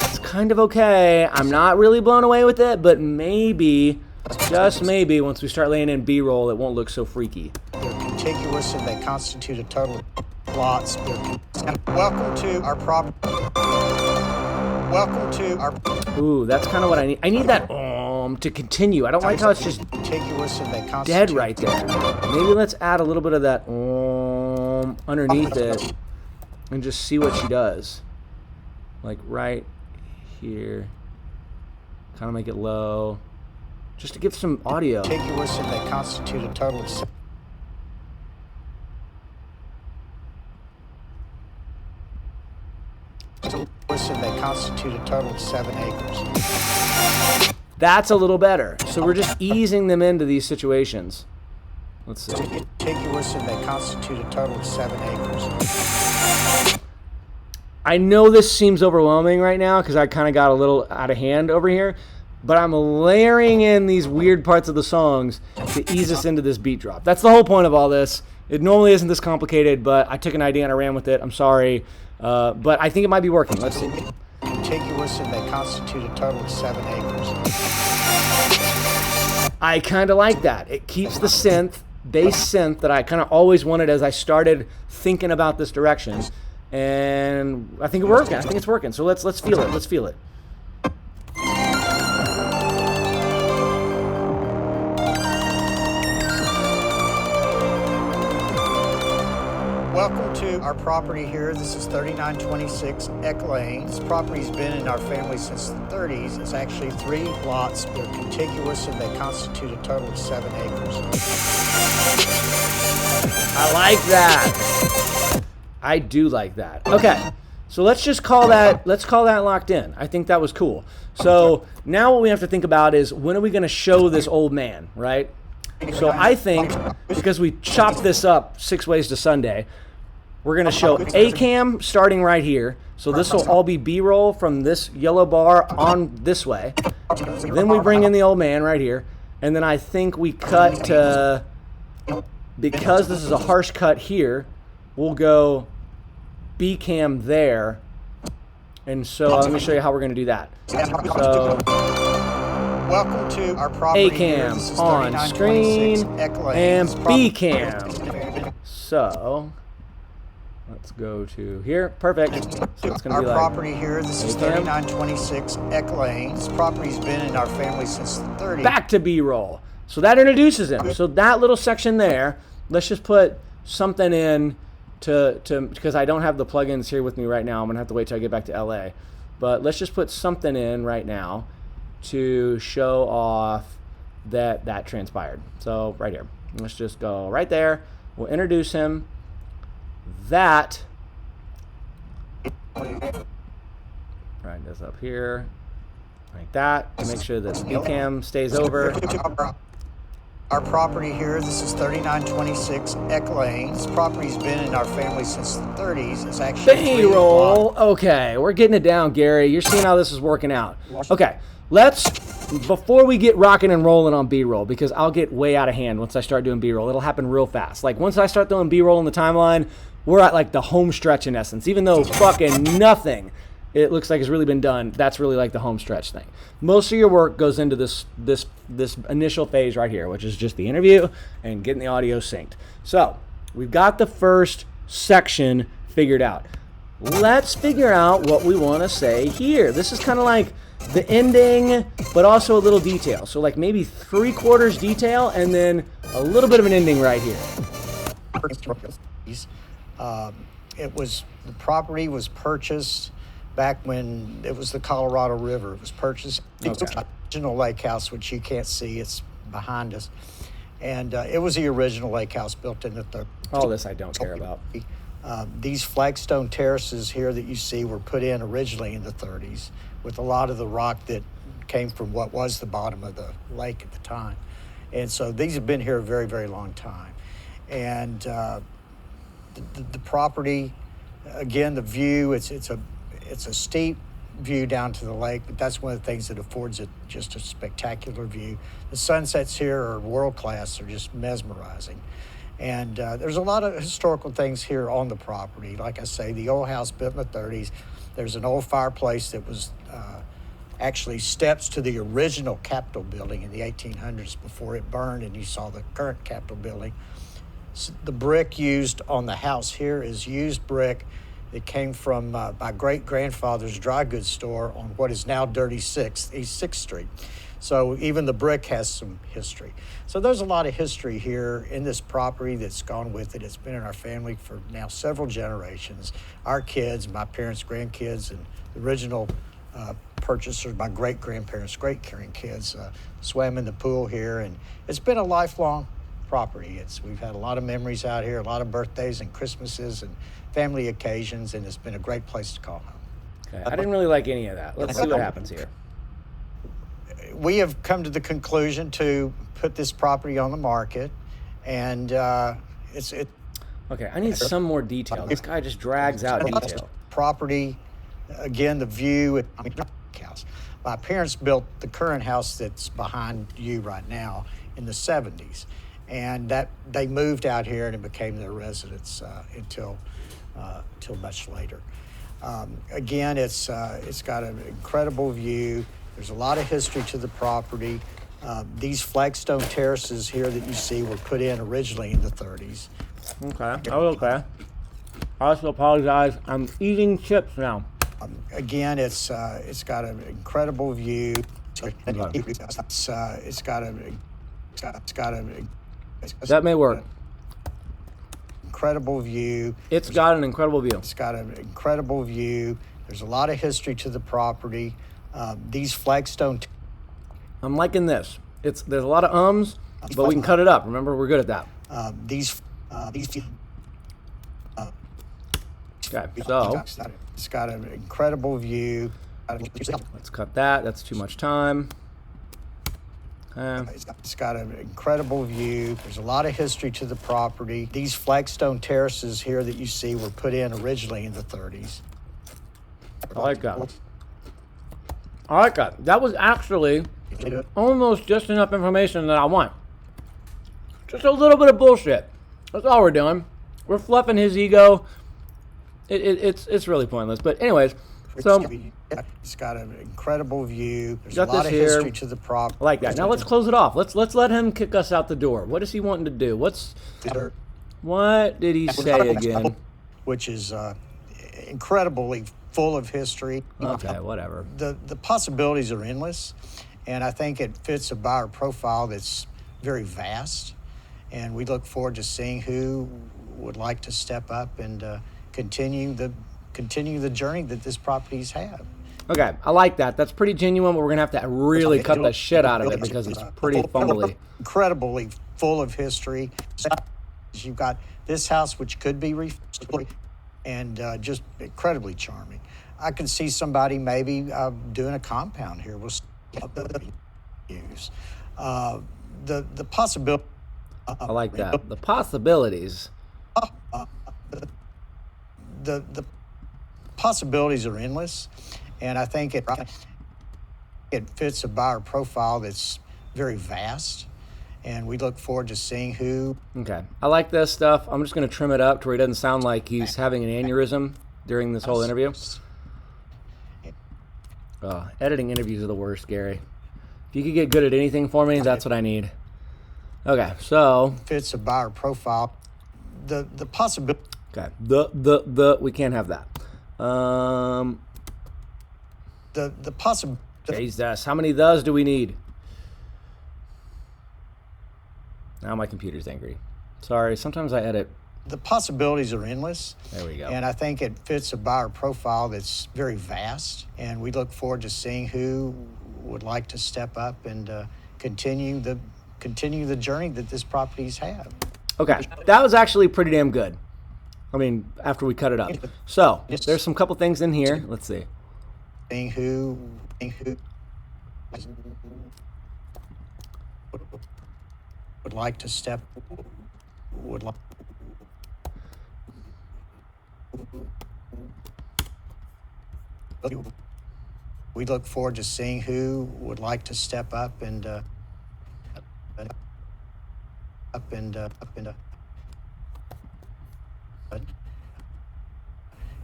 It's kind of okay. I'm not really blown away with it, but maybe, just maybe, once we start laying in B-roll, it won't look so freaky. They're contiguous, and they constitute a total of lots. Welcome to our property. Welcome to our. Ooh, that's kind of what I need. I need that to continue. I don't like how it's just contiguous, and they constitute dead right there. Maybe let's add a little bit of that underneath it and just see what she does. Like right here. Kind of make it low. Just to give some audio. Contiguous, and they constitute a total of. And they constitute a total of 7 acres. That's a little better. So we're just easing them into these situations. Let's see. Contiguous, and they constitute a total of 7 acres. I know this seems overwhelming right now because I kind of got a little out of hand over here, but I'm layering in these weird parts of the songs to ease us into this beat drop. That's the whole point of all this. It normally isn't this complicated, but I took an idea and I ran with it. I'm sorry. But I think it might be working. Let's see. Contiguous, and they constitute a total of 7 acres. I kind of like that. It keeps the bass synth that I kind of always wanted as I started thinking about this direction. And I think it worked. I think it's working. So let's feel it. Let's feel it. Welcome to our property here. This is 3926 Eck Lane. This property's been in our family since the 30s. It's actually 3 lots. They're contiguous, and they constitute a total of 7 acres. I like that. I do like that. Okay, so let's call that locked in. I think that was cool. So now what we have to think about is, when are we going to show this old man, right? So I think, because we chopped this up 6 ways to Sunday, we're going to show A-cam starting right here. So this will all be B-roll from this yellow bar on this way. Then we bring in the old man right here. And then I think we cut to, because this is a harsh cut here, we'll go B-cam there. And so let me show you how we're going to do that. So welcome to our property. A-cam on screen and B-cam. So let's go to here. Perfect. So it's going to our be like property here. This is A-cam. 3926 Eck Lane. This property's been in our family since the 30s. Back to B-roll. So that introduces him. So that little section there, let's just put something in to because I don't have the plugins here with me right now. I'm going to have to wait till I get back to LA. But let's just put something in right now to show off that transpired. So right here. Let's just go right there. We'll introduce him. That, right, this up here, like that, to make sure that the cam stays over. Our property here, this is 3926 Eck Lane. This property's been in our family since the 30s. It's actually B-roll. Okay, we're getting it down, Gary. You're seeing how this is working out. Okay, before we get rocking and rolling on B-roll, because I'll get way out of hand once I start doing B-roll. It'll happen real fast. Like, once I start throwing B-roll in the timeline, we're at, like, the home stretch in essence. Even though fucking nothing, it looks like it's really been done, that's really like the home stretch thing. Most of your work goes into this initial phase right here, which is just the interview and getting the audio synced. So we've got the first section figured out. Let's figure out what we want to say here. This is kind of like the ending, but also a little detail. So like maybe 3/4 detail and then a little bit of an ending right here. The property was purchased back when it was the Colorado River. It was purchased. Okay. Original lake house, which you can't see, it's behind us. And it was the original lake house built in the 30s. All this I don't care about. These flagstone terraces here that you see were put in originally in the 30s with a lot of the rock that came from what was the bottom of the lake at the time. And so these have been here a very, very long time. And the property, again, the view, it's a steep view down to the lake, but that's one of the things that affords it just a spectacular view. The sunsets here are world class, they're just mesmerizing. And there's a lot of historical things here on the property. Like I say, the old house built in the 30s. There's an old fireplace that was actually steps to the original Capitol building in the 1800s before it burned, and you saw the current Capitol building. So the brick used on the house here is used brick that came from my great-grandfather's dry goods store on what is now Dirty 6th, East 6th Street. So even the brick has some history. So there's a lot of history here in this property that's gone with it. It's been in our family for now several generations. Our kids, my parents' grandkids, and the original purchasers, my great-grandparents' great-grandkids, swam in the pool here. And it's been a lifelong property. We've had a lot of memories out here, a lot of birthdays and Christmases and family occasions, and it's been a great place to call home. Okay. I didn't really like any of that. Let's see what happens here. We have come to the conclusion to put this property on the market, and it's okay, I need some more detail. This guy just drags out detail. Property, again, the view. House. My parents built the current house that's behind you right now in the 70s, and that they moved out here and it became their residence until much later. Again, it's got an incredible view. There's a lot of history to the property. These flagstone terraces here that you see were put in originally in the 30s. Okay. Oh, okay. I also apologize. I'm eating chips now. Again, it's got an incredible view. That may work. Incredible view. It's got an incredible view. It's got an incredible view. There's a lot of history to the property. These flagstone. I'm liking this. There's a lot of ums, but we can cut it up. Remember, we're good at that. Okay, so it's got an incredible view. Let's cut that. That's too much time. It's got an incredible view. There's a lot of history to the property. These flagstone terraces here that you see were put in originally in the 30s. I like that. I like that. That was actually almost just enough information that I want. Just a little bit of bullshit. That's all we're doing. We're fluffing his ego. It's really pointless. But anyways, so it's got an incredible view. There's got a lot this of here. history to the property. I like that. Now let's close it off. Let's let him kick us out the door. What is he wanting to do? What did he say again? Which is incredibly full of history. Okay, whatever. The possibilities are endless, and I think it fits a buyer profile that's very vast, and we look forward to seeing who would like to step up and continue the journey that this property's had. Okay, I like that. That's pretty genuine, but we're gonna have to really cut the shit out of it because it's pretty fumbly. Incredibly full of history. You've got this house, which could be refurbished, and just incredibly charming. I can see somebody maybe doing a compound here. We'll use the possibility. I like that. The possibilities. The possibilities are endless, and I think it fits a buyer profile that's very vast, and we look forward to seeing who. Okay, I like this stuff. I'm just going to trim it up to where he doesn't sound like he's having an aneurysm during this whole interview. Editing interviews are the worst, Gary. If you could get good at anything for me, that's what I need. Okay, so fits a buyer profile. The possibility. Okay, we can't have that. The possible. Jesus, how many thes do we need? Now my computer's angry. Sorry, sometimes I edit. The possibilities are endless. There we go. And I think it fits a buyer profile that's very vast. And we look forward to seeing who would like to step up and continue the journey that this property's had. Okay, that was actually pretty damn good. I mean, after we cut it up. So there's some couple things in here. Let's see. Seeing who would like to step would like. We look forward to seeing who would like to step up and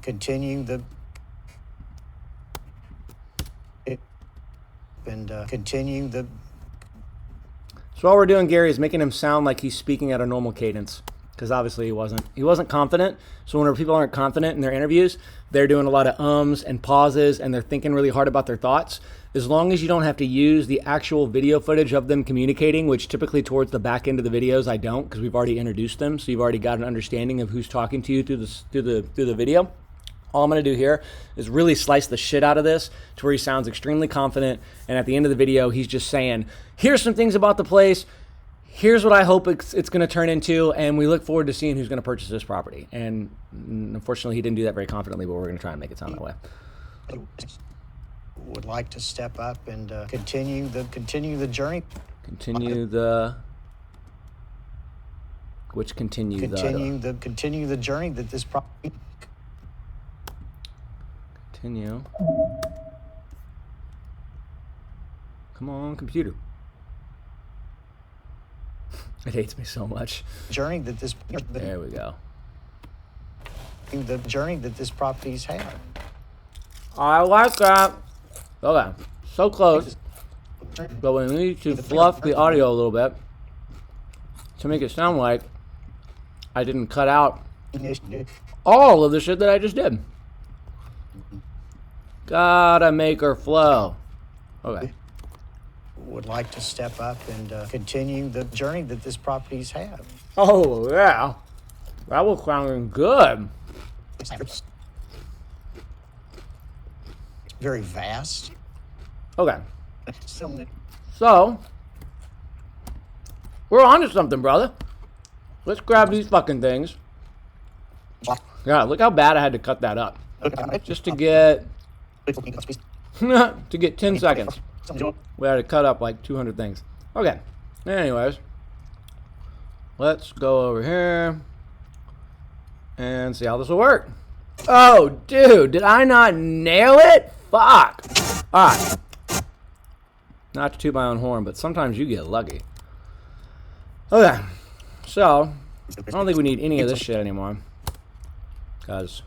continue the So all we're doing, Gary, is making him sound like he's speaking at a normal cadence, because obviously he wasn't confident. So whenever people aren't confident in their interviews, they're doing a lot of ums and pauses, and they're thinking really hard about their thoughts. As long as you don't have to use the actual video footage of them communicating, which typically towards the back end of the videos I don't, because we've already introduced them, so you've already got an understanding of who's talking to you through the video. All I'm going to do here is really slice the shit out of this to where he sounds extremely confident, and at the end of the video, he's just saying, here's some things about the place, here's what I hope it's going to turn into, and we look forward to seeing who's going to purchase this property. And unfortunately, he didn't do that very confidently, but we're going to try and make it sound that way. Would like to step up and continue the journey. Continue the journey that this property. Continue. Come on, computer. It hates me so much. Journey that this. There we go. The journey that this property's had. I like that. Okay, so close. But we need to fluff the audio a little bit to make it sound like I didn't cut out all of the shit that I just did. Gotta make her flow. Okay. Would like to step up and continue the journey that this property's had. Oh, yeah. That was sounding good. Very vast. Okay. So, we're on to something, brother. Let's grab these fucking things. Yeah, look how bad I had to cut that up. Just to get 10 seconds. We had to cut up like 200 things. Okay. Anyways, let's go over here and see how this will work. Oh, dude, did I not nail it? Fuck. All right. Not to toot my own horn, but sometimes you get lucky. Okay. So, I don't think we need any of this shit anymore, because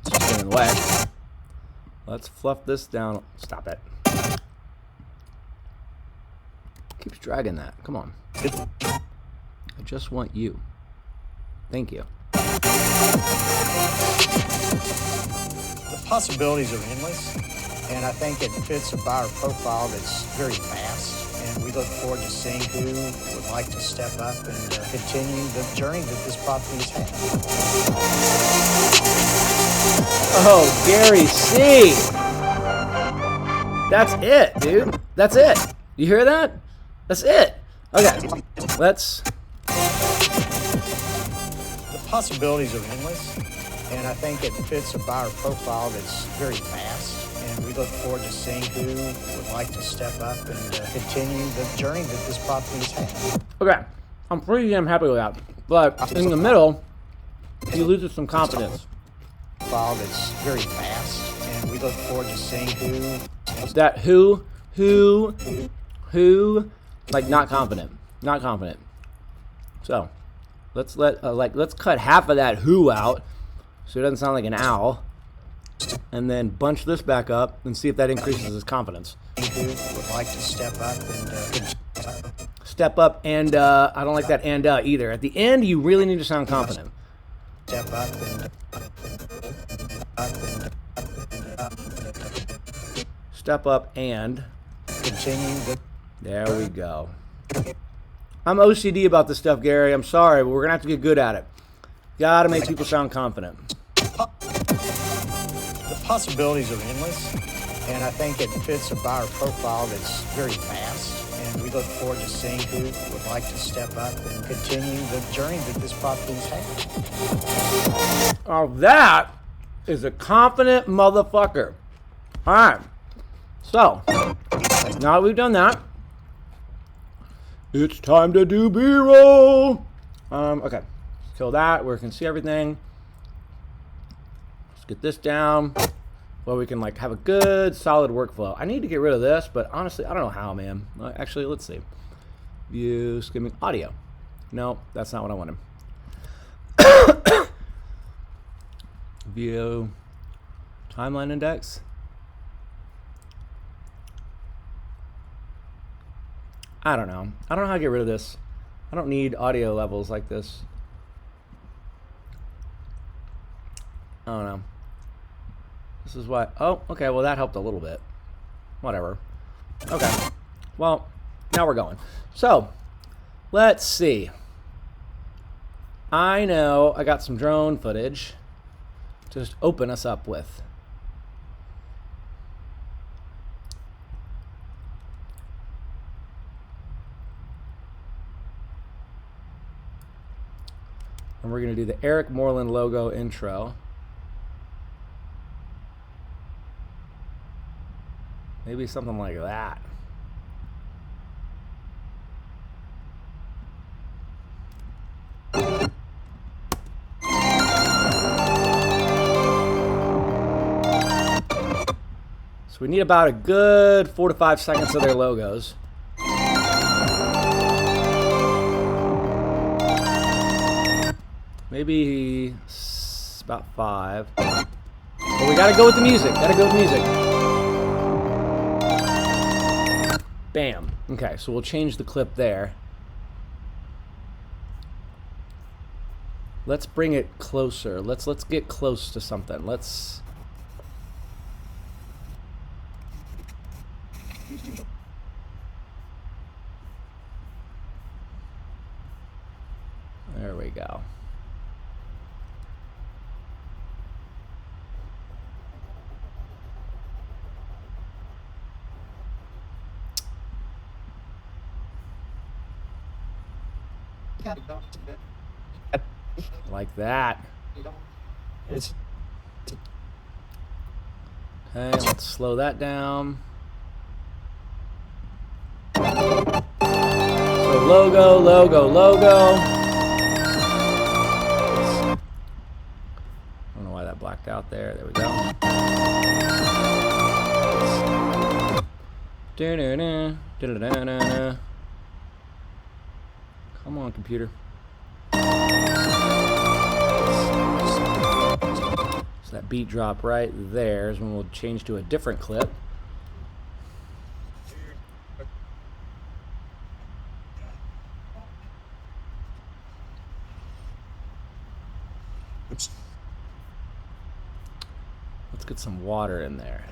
it's just getting in the way. Let's fluff this down. Stop it. Keeps dragging that. Come on. I just want you. Thank you. The possibilities are endless, and I think it fits a buyer profile that's very vast. And we look forward to seeing who would like to step up and continue the journey that this property's had. Oh, Gary C. That's it, dude. That's it. You hear that? That's it. Okay, let's... The possibilities are endless, and I think it fits a buyer profile that's very fast. And we look forward to seeing who would like to step up and continue the journey that this property has had. Okay, I'm pretty damn happy with that. But in the middle, he loses some confidence. Profile that's very fast, and we look forward to seeing who. That like not confident. So let's let's cut half of that who out so it doesn't sound like an owl, and then bunch this back up and see if that increases his confidence. Who would like to step up and Step up, and I don't like that and either. At the end, you really need to sound confident. step up and Step up and continue the. there we go. I'm OCD about this stuff, Gary. I'm sorry, but we're gonna have to get good at it. Gotta make people sound confident. The possibilities are endless, and I think it fits a buyer profile that's very fast. And we look forward to seeing who would like to step up and continue the journey that this property has had. Oh, that is a confident motherfucker. All right. So, now that we've done that, it's time to do B-roll. Okay. Let's kill that. We can see everything. Let's get this down where we can like have a good solid workflow. I need to get rid of this, but honestly, I don't know how, man. Actually, let's see. View skimming audio. No, that's not what I wanted. View timeline index. I don't know. I don't know how to get rid of this. I don't need audio levels like this. I don't know. This is what... oh, okay. Well, that helped a little bit. Whatever. Okay. Well, now we're going. So, let's see. I know I got some drone footage to just open us up with. And we're going to do the Eric Moreland logo intro. Maybe something like that. So we need about a good 4 to 5 seconds of their logos. Maybe about 5. But we gotta go with the music. Bam. Okay, so we'll change the clip there. Let's bring it closer. Let's get close to something. There we go. Like that. Okay, let's slow that down. So logo. I don't know why that blacked out there. There we go. Come on, computer. So that beat drop right there is when we'll change to a different clip. Let's get some water in there.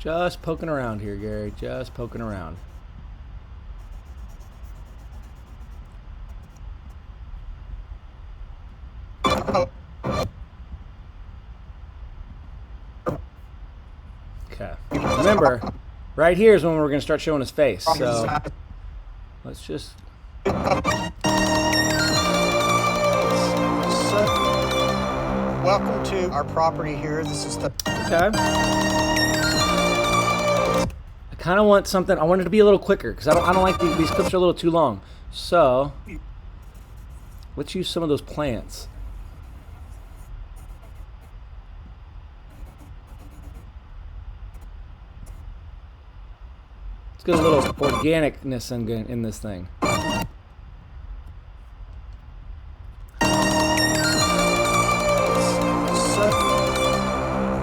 Just poking around here, Gary. Just poking around. Okay. Remember, right here is when we're going to start showing his face. So let's just. Welcome to our property here. This is the. Okay. I kind of want something. I want it to be a little quicker because I don't like these clips are a little too long. So let's use some of those plants. Let's get a little organicness in this thing.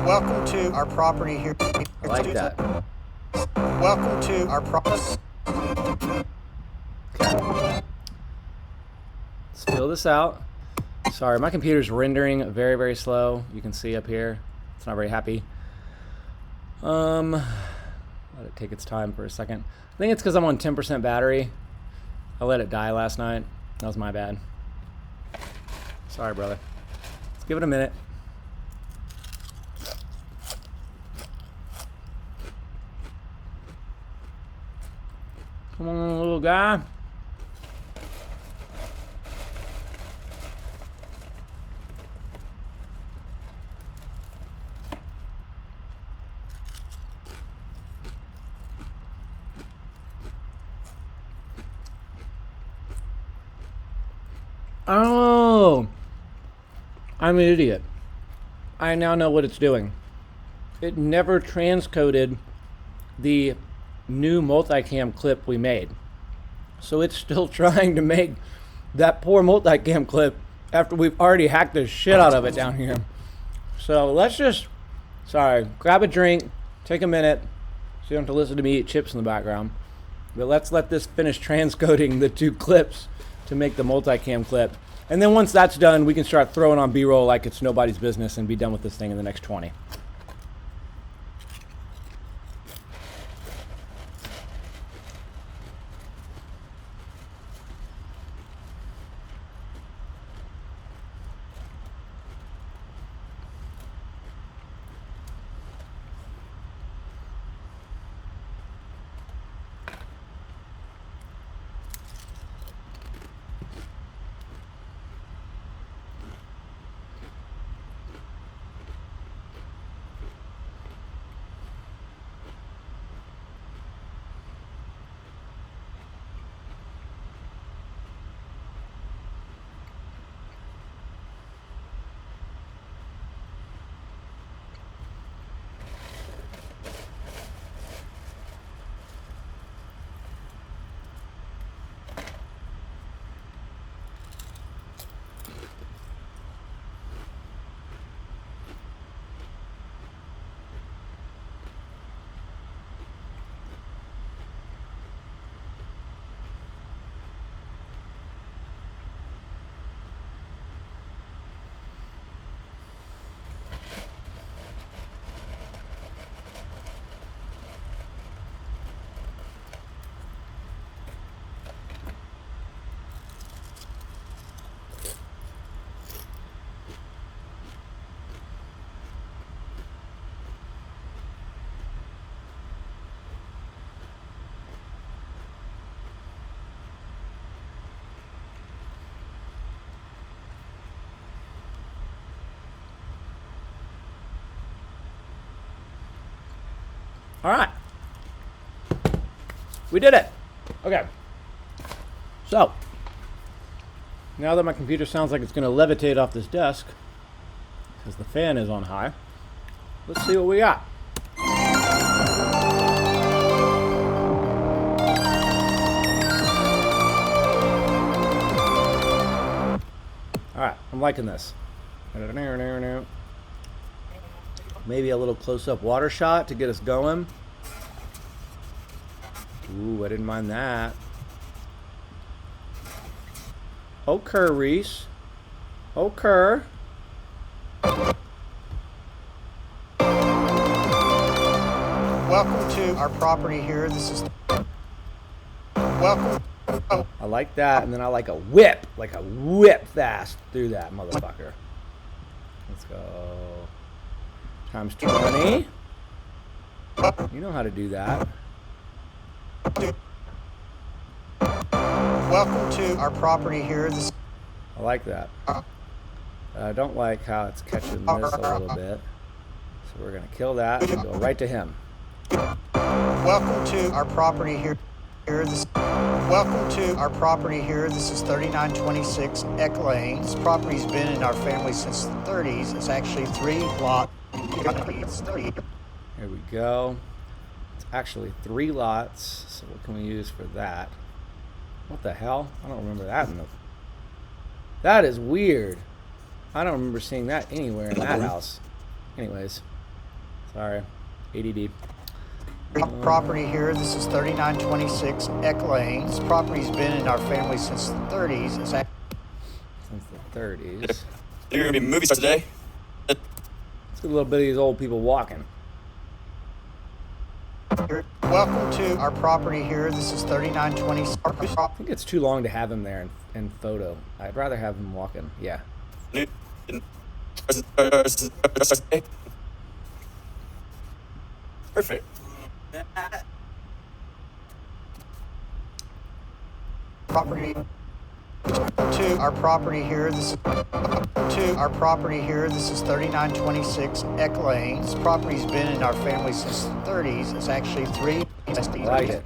Welcome to our property here. I like that. Welcome to our property. Okay. Let's fill this out. Sorry, my computer's rendering very, very slow. You can see up here. It's not very happy. Let it take its time for a second. I think it's because I'm on 10% battery. I let it die last night. That was my bad. Sorry, brother. Let's give it a minute. Come on, little guy. Oh, I'm an idiot. I now know what it's doing. It never transcoded the new multicam clip we made. So it's still trying to make that poor multicam clip after we've already hacked the shit out of it down here. So let's just, grab a drink, take a minute, so you don't have to listen to me eat chips in the background. But let's let this finish transcoding the two clips to make the multicam clip. And then once that's done, we can start throwing on B-roll like it's nobody's business and be done with this thing in the next 20. All right. We did it. Okay. So, now that my computer sounds like it's going to levitate off this desk, because the fan is on high, let's see what we got. All right, I'm liking this. Maybe a little close-up water shot to get us going. Ooh, I didn't mind that. Okay, Reese. Okay. to our property here. This is welcome. Oh, I like that, and then I like a whip fast through that motherfucker. Let's go. Times 20. You know how to do that. welcome to our property here. This I like that. I don't like how it's catching this a little bit. So we're going to kill that and go right to him. welcome to our property here. Welcome to our property here. This is 3926 Eck Lane. This property's been in our family since the 30s. It's actually 3 lots. Here we go. It's actually 3 lots. So what can we use for that? What the hell? I don't remember that in the... That is weird. I don't remember seeing that anywhere in that house. Anyways. Sorry. ADD. Property here. This is 3926 Eck Lane. This property's been in our family since the 30s. It's Since the 30s. You're gonna be movie star today. Let's get a little bit of these old people walking. welcome to our property here. This is 3926. I think it's too long to have him there in photo. I'd rather have him walking. Yeah. Perfect. Property to our property here. This to our property here. This is 3926 Eck Lane. This property's been in our family since the 30s. It's actually 3. I like it.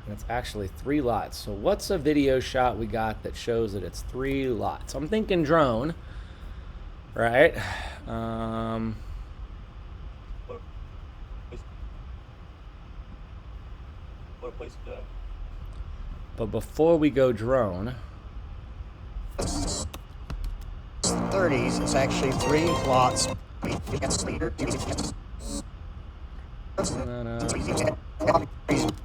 And it's actually 3 lots. So what's a video shot we got that shows that it's 3 lots? I'm thinking drone, right? What place to go? But before we go drone, 30s. It's actually 3 lots.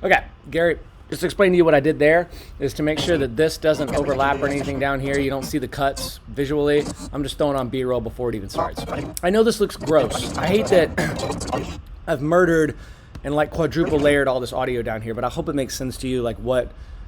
okay, Gary, just explain to you what I did there is to make sure that this doesn't overlap or anything down here. You don't see the cuts visually. I'm just throwing on B-roll before it even starts. I know this looks gross. I hate that I've murdered and like quadruple layered all this audio down here, but I hope it makes sense to you, like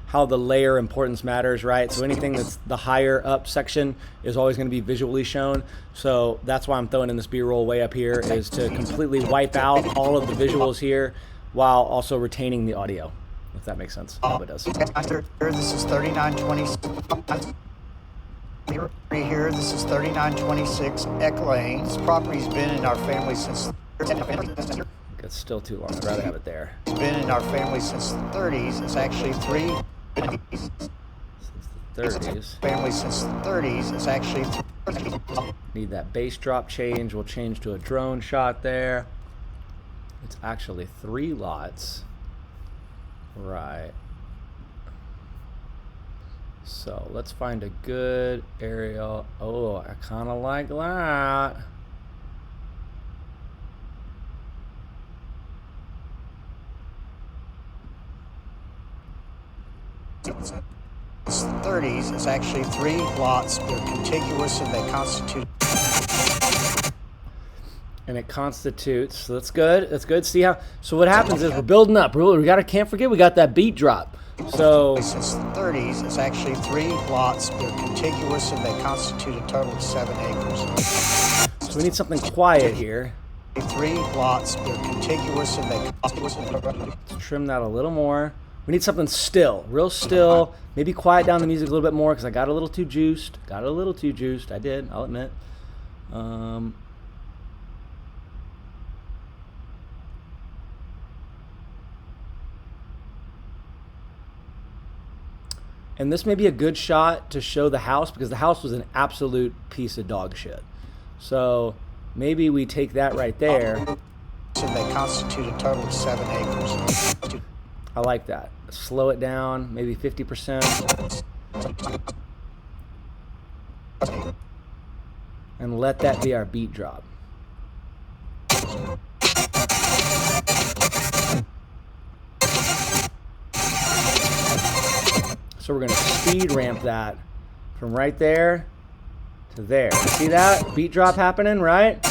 how the layer importance matters, right? So anything that's the higher up section is always going to be visually shown. So that's why I'm throwing in this B-roll way up here, is to completely wipe out all of the visuals here while also retaining the audio, if that makes sense. I hope it does. This is 3926. Here, this is 3926 Eck Lane. This property's been in our family since. It's still too long. I'd rather have it there. It's been in our family since the 30s. It's actually 3. Since the 30s. Family since the 30s. It's actually 3. Need that bass drop change. We'll change to a drone shot there. It's actually 3 lots. Right. So let's find a good aerial. Oh, I kind of like that. It's 30s. It's actually 3 lots. They're contiguous and they constitute. And it constitutes. So that's good. That's good. See how? So what happens is we're building up. Can't forget we got that beat drop. So Since the 30s, it's actually 3 lots. They're contiguous and they constitute a total of 7 acres. So we need something quiet here. 3 lots. They're contiguous and they constitute. Let's trim that a little more. We need something still, real still. Maybe quiet down the music a little bit more because I got a little too juiced. I did, I'll admit. And this may be a good shot to show the house because the house was an absolute piece of dog shit. So maybe we take that right there. So they constitute a total of 7 acres. I like that. Slow it down, maybe 50%. And let that be our beat drop. So we're going to speed ramp that from right there to there. See that? Beat drop happening, right?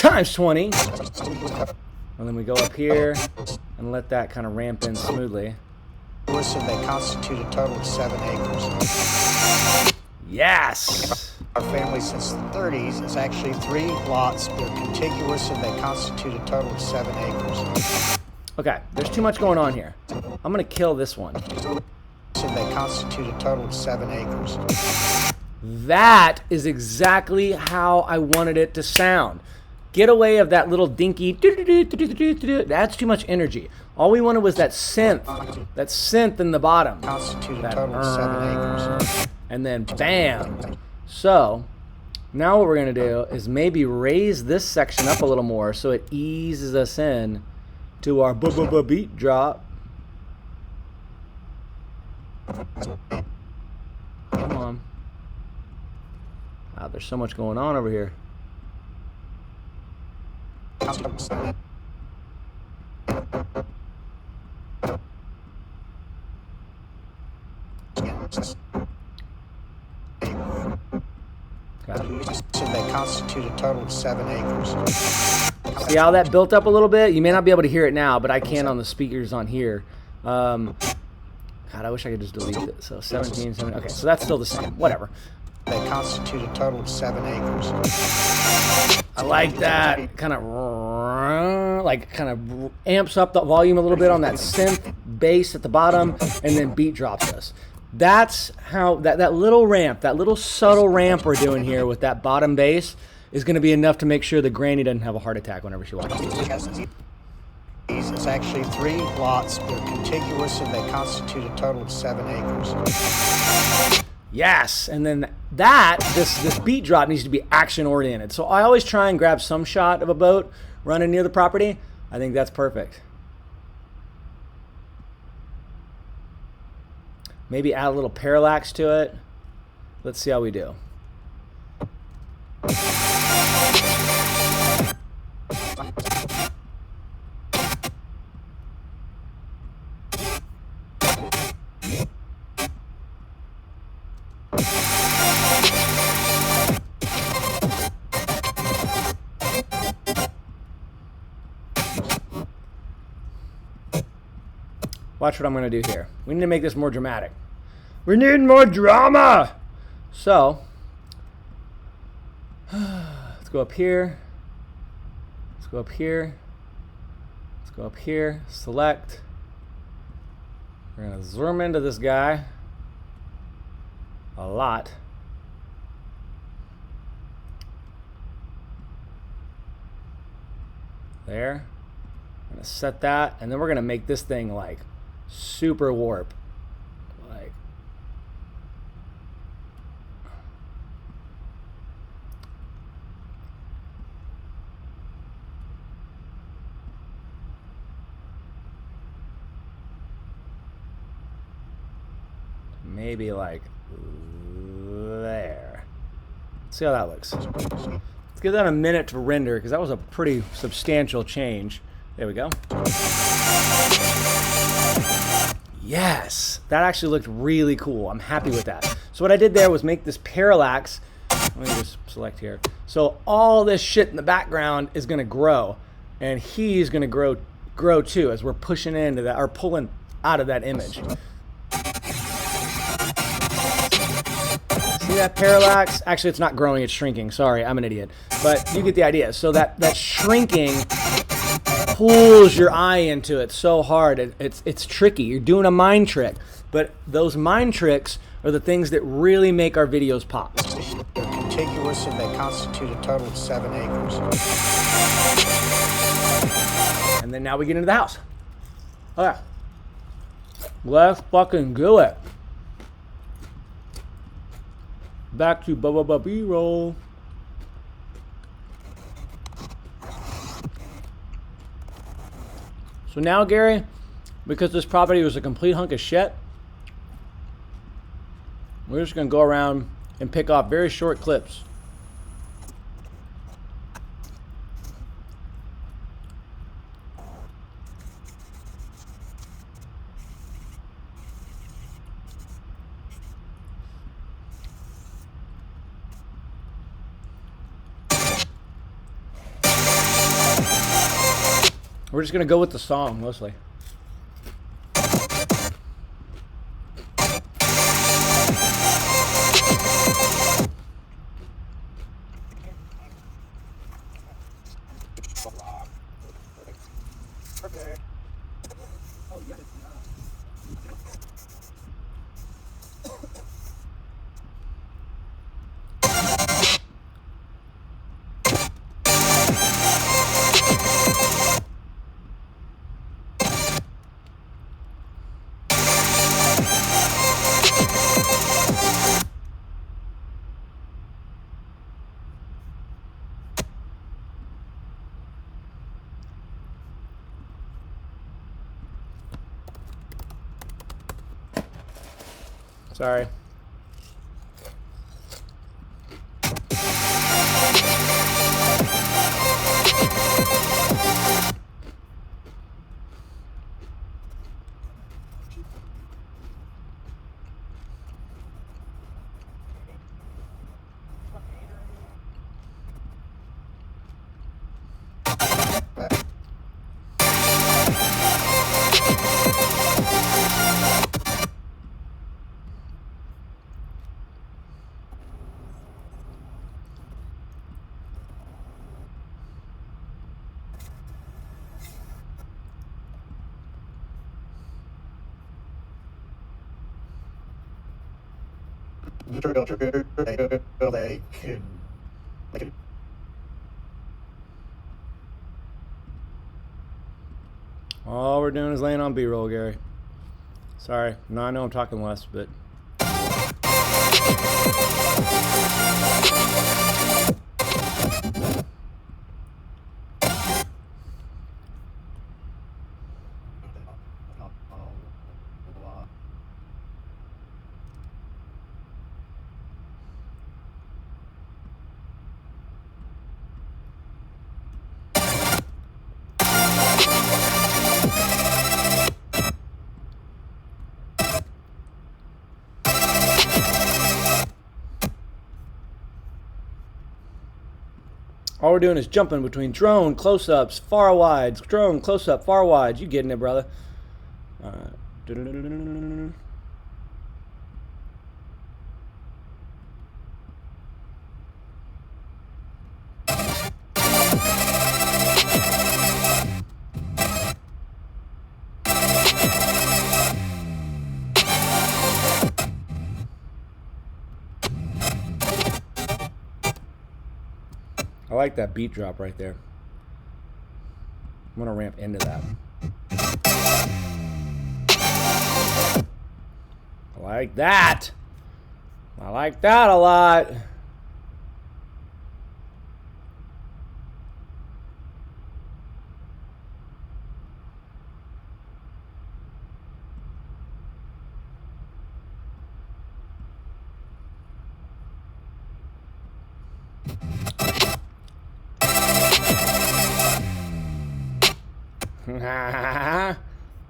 times 20. And then we go up here and let that kind of ramp in smoothly. Listen, they constitute a total of 7 acres. Yes! Our family since the 30s is actually 3 lots. They're contiguous and they constitute a total of 7 acres. Okay, there's too much going on here. I'm gonna kill this one. So they constitute a total of 7 acres. That is exactly how I wanted it to sound. Get away of that little dinky. That's too much energy. All we wanted was that synth in the bottom. Constitute a total of 7 acres. And then bam. So now what we're gonna do is maybe raise this section up a little more so it eases us in to our beat drop. Come on. Wow, there's so much going on over here. So they constitute a total of 7 acres. See how that built up a little bit? You may not be able to hear it now, but I can on the speakers on here. God, I wish I could just delete it. So 17, 17. Okay, so that's still the same. Whatever. They constitute a total of 7 acres. I like that. Kind of amps up the volume a little bit on that synth bass at the bottom, and then beat drops us. That's how that little ramp, that little subtle ramp we're doing here with that bottom bass is going to be enough to make sure that Granny doesn't have a heart attack whenever she watches this. It's actually 3 lots. They're contiguous and they constitute a total of 7 acres. Yes, and then this beat drop needs to be action oriented. So I always try and grab some shot of a boat running near the property. I think that's perfect. Maybe add a little parallax to it. Let's see how we do. Watch what I'm going to do here. We need to make this more dramatic. We need more drama! So, let's go up here. Let's go up here. Let's go up here. Select. We're going to zoom into this guy a lot. There. I'm going to set that, and then we're going to make this thing like super warp. Like, maybe like there. Let's see how that looks. Let's give that a minute to render because that was a pretty substantial change. There we go. Yes, that actually looked really cool. I'm happy with that. So what I did there was make this parallax. Let me just select here. So all this shit in the background is going to grow, and he's going to grow too as we're pushing into that or pulling out of that image. See that parallax? Actually, it's not growing, it's shrinking. Sorry, I'm an idiot. But you get the idea. So that shrinking pulls your eye into it so hard. It's tricky. You're doing a mind trick. But those mind tricks are the things that really make our videos pop. They're contiguous and they constitute a total of 7 acres. And then now we get into the house. Okay. Let's fucking do it. Back to B-roll. So now, Gary, because this property was a complete hunk of shit, we're just going to go around and pick off very short clips. We're just gonna go with the song mostly. Sorry. All we're doing is laying on B-roll, Gary. Sorry. No, I know I'm talking less, but... All we're doing is jumping between drone, close-ups, far wides, drone, close-up, far wides. You getting it, brother? All right. I like that beat drop right there. I'm gonna ramp into that. I like that. I like that a lot.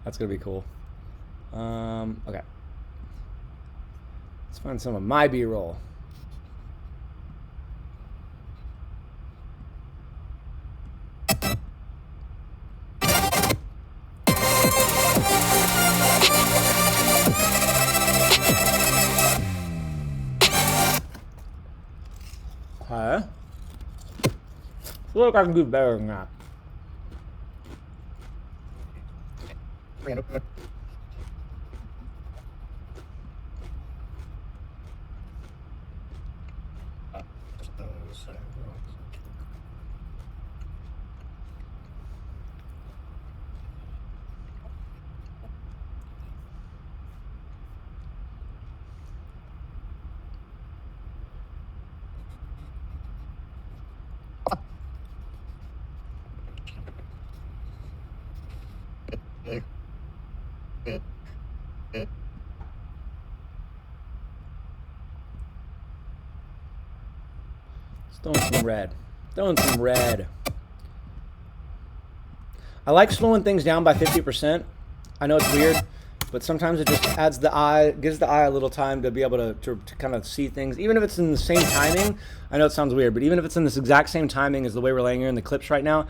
That's gonna be cool. Okay. Let's find some of my B-roll. Huh? Look, I can do better than that. Throwing some red. Throwing some red. I like slowing things down by 50%. I know it's weird, but sometimes it just adds the eye, gives the eye a little time to be able to kind of see things. Even if it's in the same timing, I know it sounds weird, but even if it's in this exact same timing as the way we're laying here in the clips right now,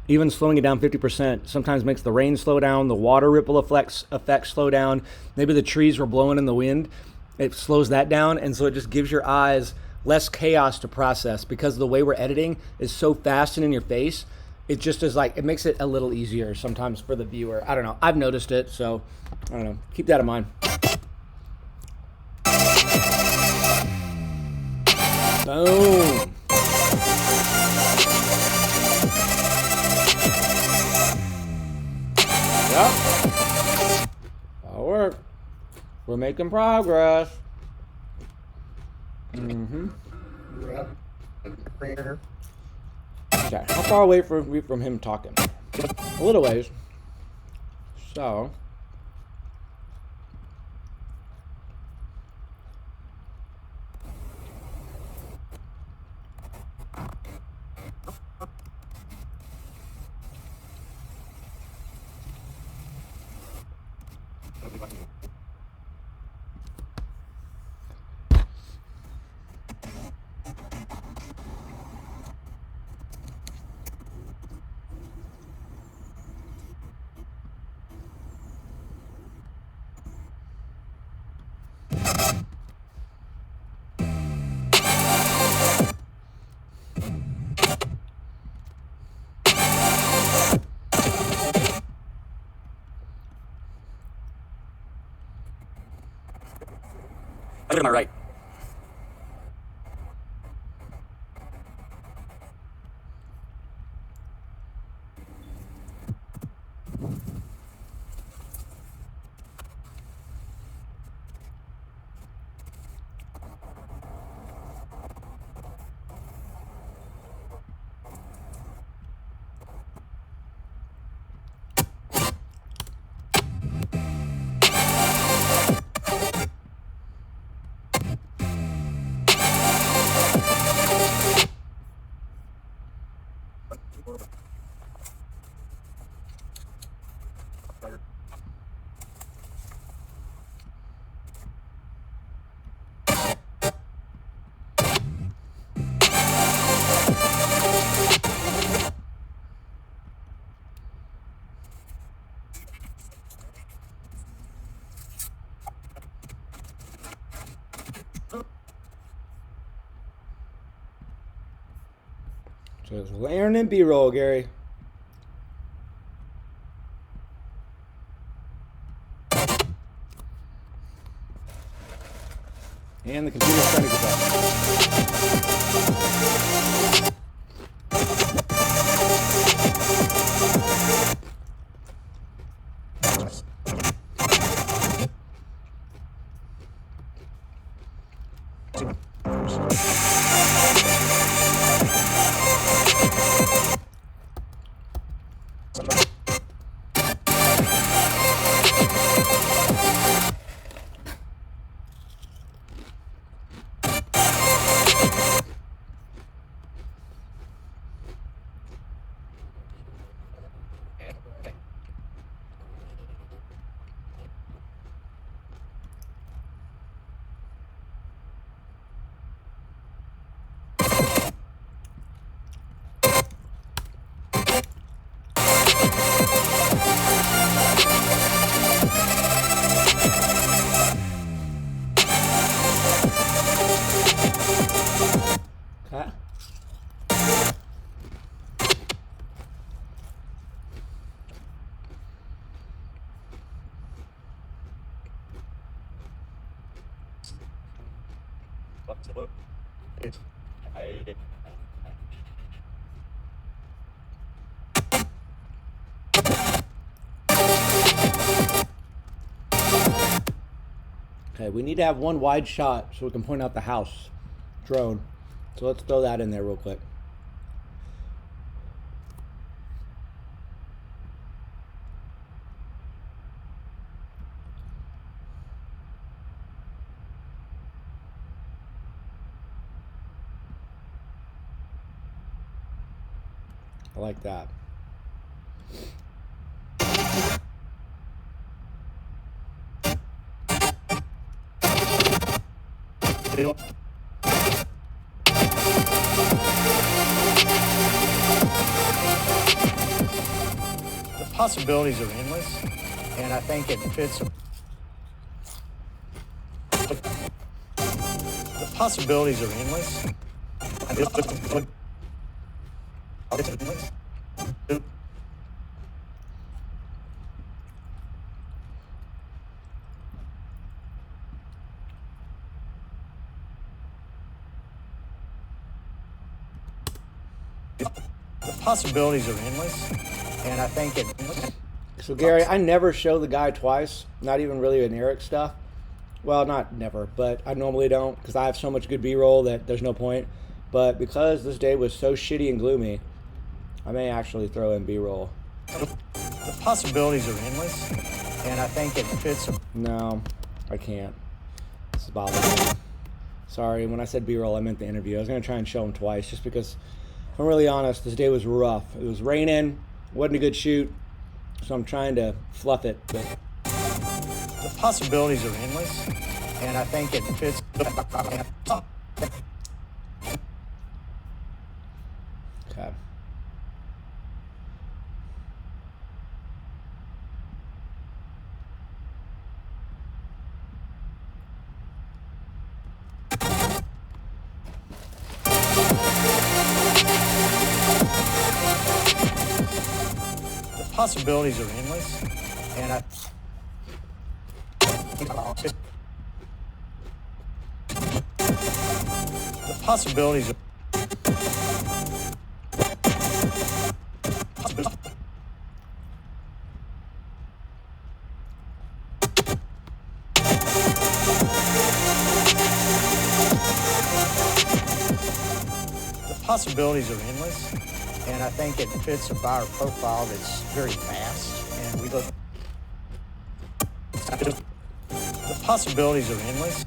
Even slowing it down 50% sometimes makes the rain slow down, the water ripple effects slow down. Maybe the trees were blowing in the wind. It slows that down, and so it just gives your eyes less chaos to process because the way we're editing is so fast and in your face. It just is like, it makes it a little easier sometimes for the viewer. I don't know. I've noticed it, so I don't know. Keep that in mind. Boom. Yep. That'll work. We're making progress. Mm-hmm. Okay, how far away from him talking? A little ways. So. To my right. So it's layering in B-roll, Gary. And the computer's trying to get Okay, we need to have one wide shot so we can point out the house drone. So let's throw that in there real quick. I like that. possibilities are endless, and I think it fits. The possibilities are endless. The possibilities are endless, and I think it. So Gary, I never show the guy twice, not even really in Eric stuff. Well, not never, but I normally don't because I have so much good B-roll that there's no point. But because this day was so shitty and gloomy, I may actually throw in B-roll. The possibilities are endless, and I think it fits. No, I can't. This is bothering me. Sorry, when I said B-roll, I meant the interview. I was going to try and show him twice just because, if I'm really honest, this day was rough. It was raining, wasn't a good shoot, so I'm trying to fluff it. But the possibilities are endless, and I think it fits. Okay. The possibilities are endless, and I. The possibilities are. The possibilities are endless, and I think it fits a buyer profile that's very fast, and we look. The possibilities are endless.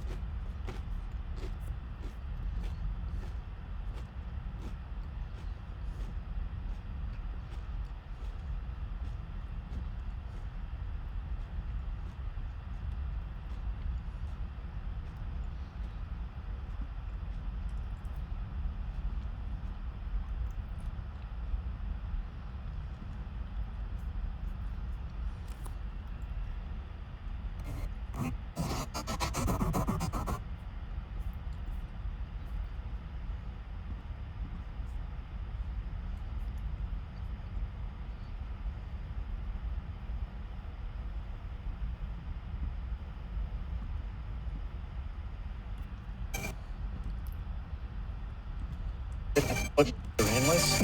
Are endless,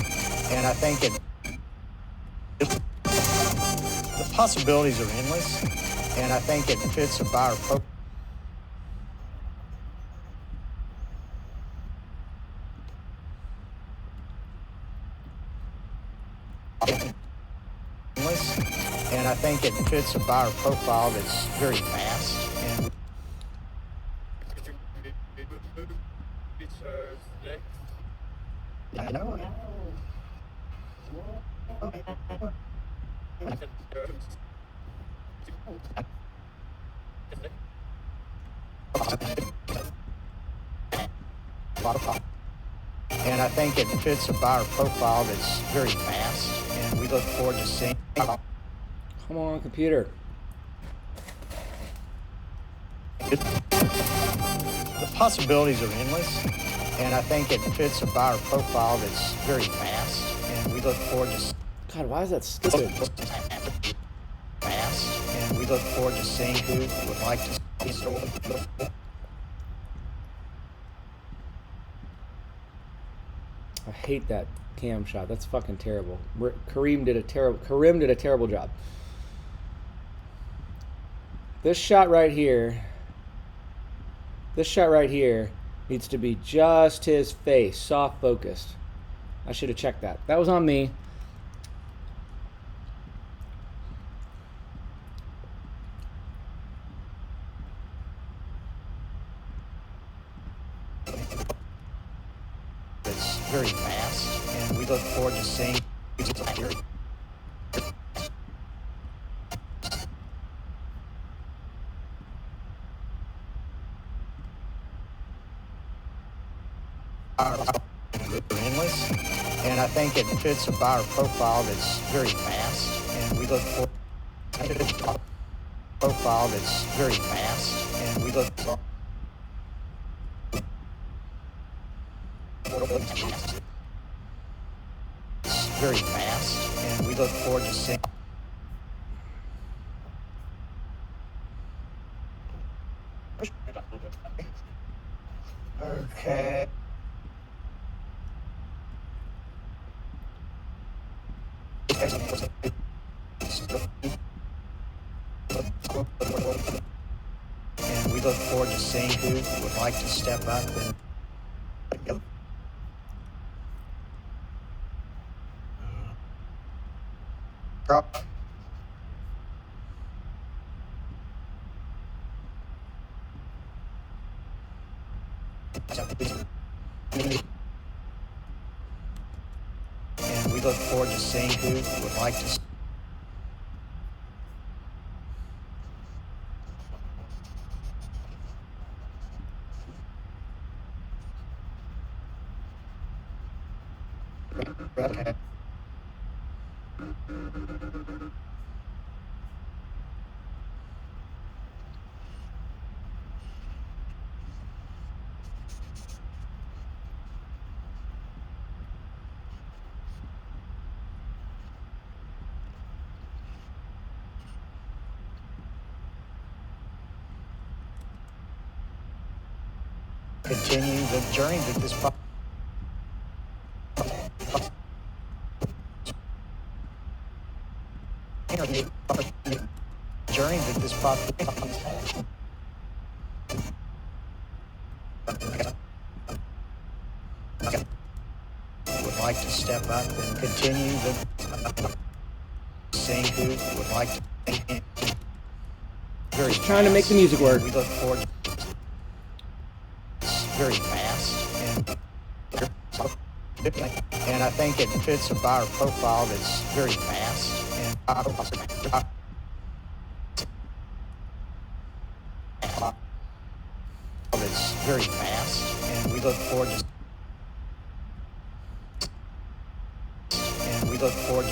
and I think it. The possibilities are endless, and I think it fits a buyer profile. And I think it fits a buyer profile that's very fast and. I know. And I think it fits a buyer profile that's very fast, and we look forward to seeing. Come on, computer. The possibilities are endless, and I think it fits a buyer profile that's very fast, and we look forward to. God, why is that stupid? Fast, and we look forward to seeing who would like to see. I hate that cam shot. That's fucking terrible. Kareem did a terrible job. This shot right here needs to be just his face, soft focused. I should have checked that. That was on me. It's very fast, and we look forward to seeing. Endless, and I think it fits a buyer profile that's very fast, and we we look for a profile that's very fast, and we look for very fast, and we look forward to seeing. Okay. And we look forward to seeing who would like to step up and and we look forward to seeing who would like to. Okay. Continue the journey that this journey that this would like to step up and continue the seeing who would like to. Very Just trying to make the music work. We look forward to very fast and I think it fits a buyer profile that's very fast and that's very fast, and we look forward to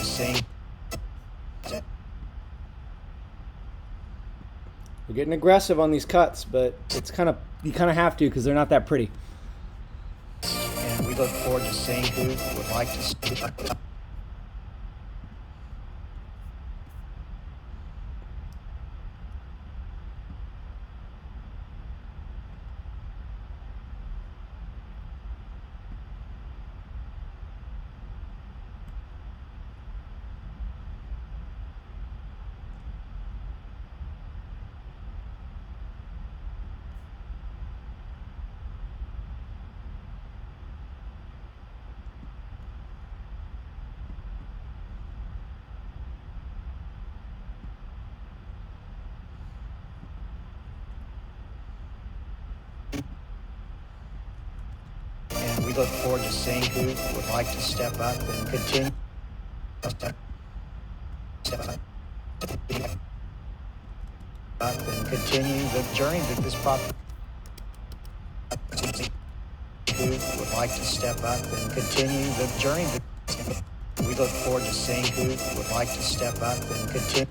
seeing. We're getting aggressive on these cuts, but it's you kind of have to because they're not that pretty. And we look forward to seeing who would like to. And we look forward to seeing who would like to step up and continue. Up and continue the journey that this property. Who would like to step up and continue the journey that we look forward to seeing who would like to step up and continue.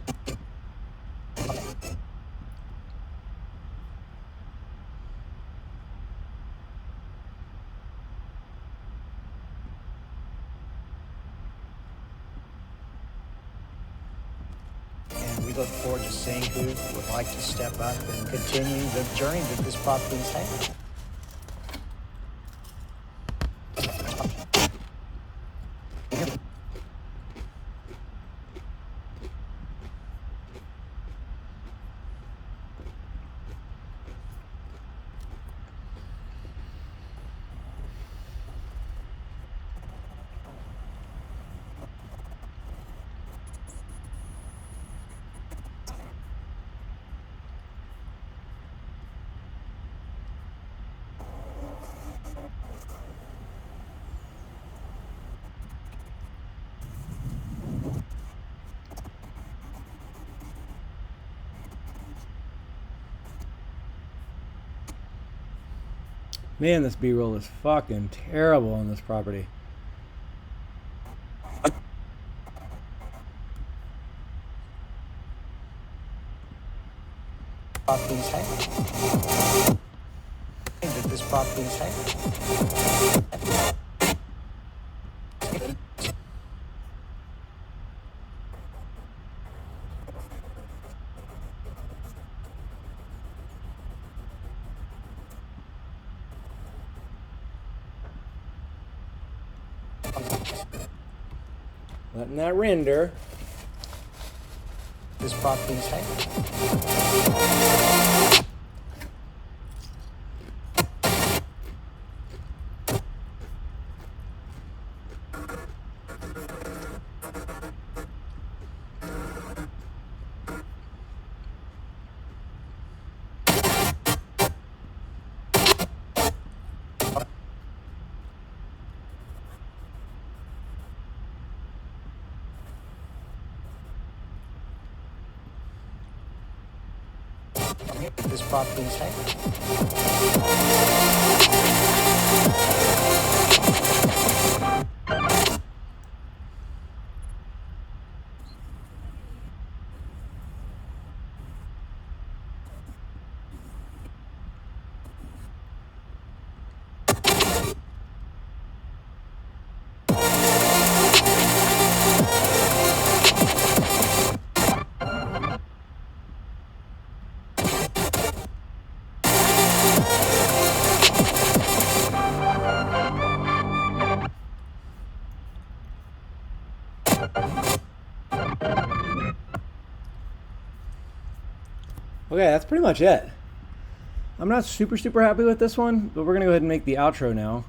We look forward to seeing who would like to step up and continue the journey that this property is having. Man, this B-roll is fucking terrible on this property. property's have. That this property's have. Letting that render. This property's have. This property's have. Okay, that's pretty much it. I'm not super happy with this one, but we're gonna go ahead and make the outro now.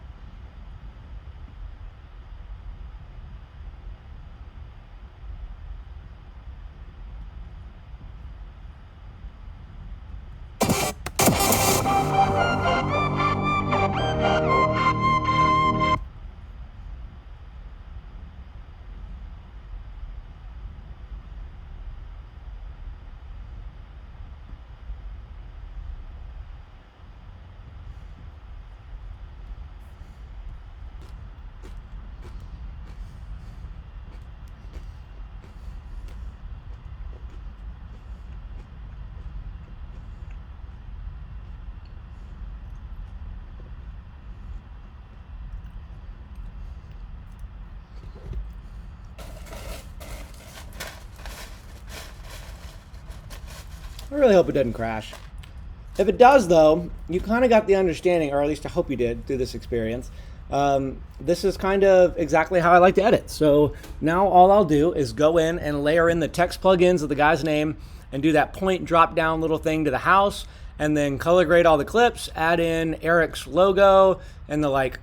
I really hope it doesn't crash. If it does, though, you kind of got the understanding, or at least I hope you did through this experience. This is kind of exactly how I like to edit. So now all I'll do is go in and layer in the text plugins of the guy's name and do that point drop down little thing to the house, and then color grade all the clips, add in Eric's logo and the, like,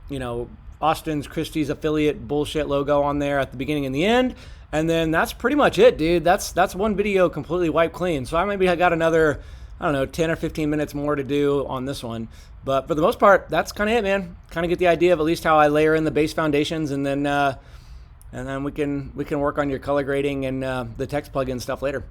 you know, Austin's Christie's affiliate bullshit logo on there at the beginning and the end. And then that's pretty much it, dude. That's one video completely wiped clean. So I got another, I don't know, 10 or 15 minutes more to do on this one. But for the most part, that's kind of it, man. Kind of get the idea of at least how I layer in the base foundations, and then we can work on your color grading and the text plugin stuff later.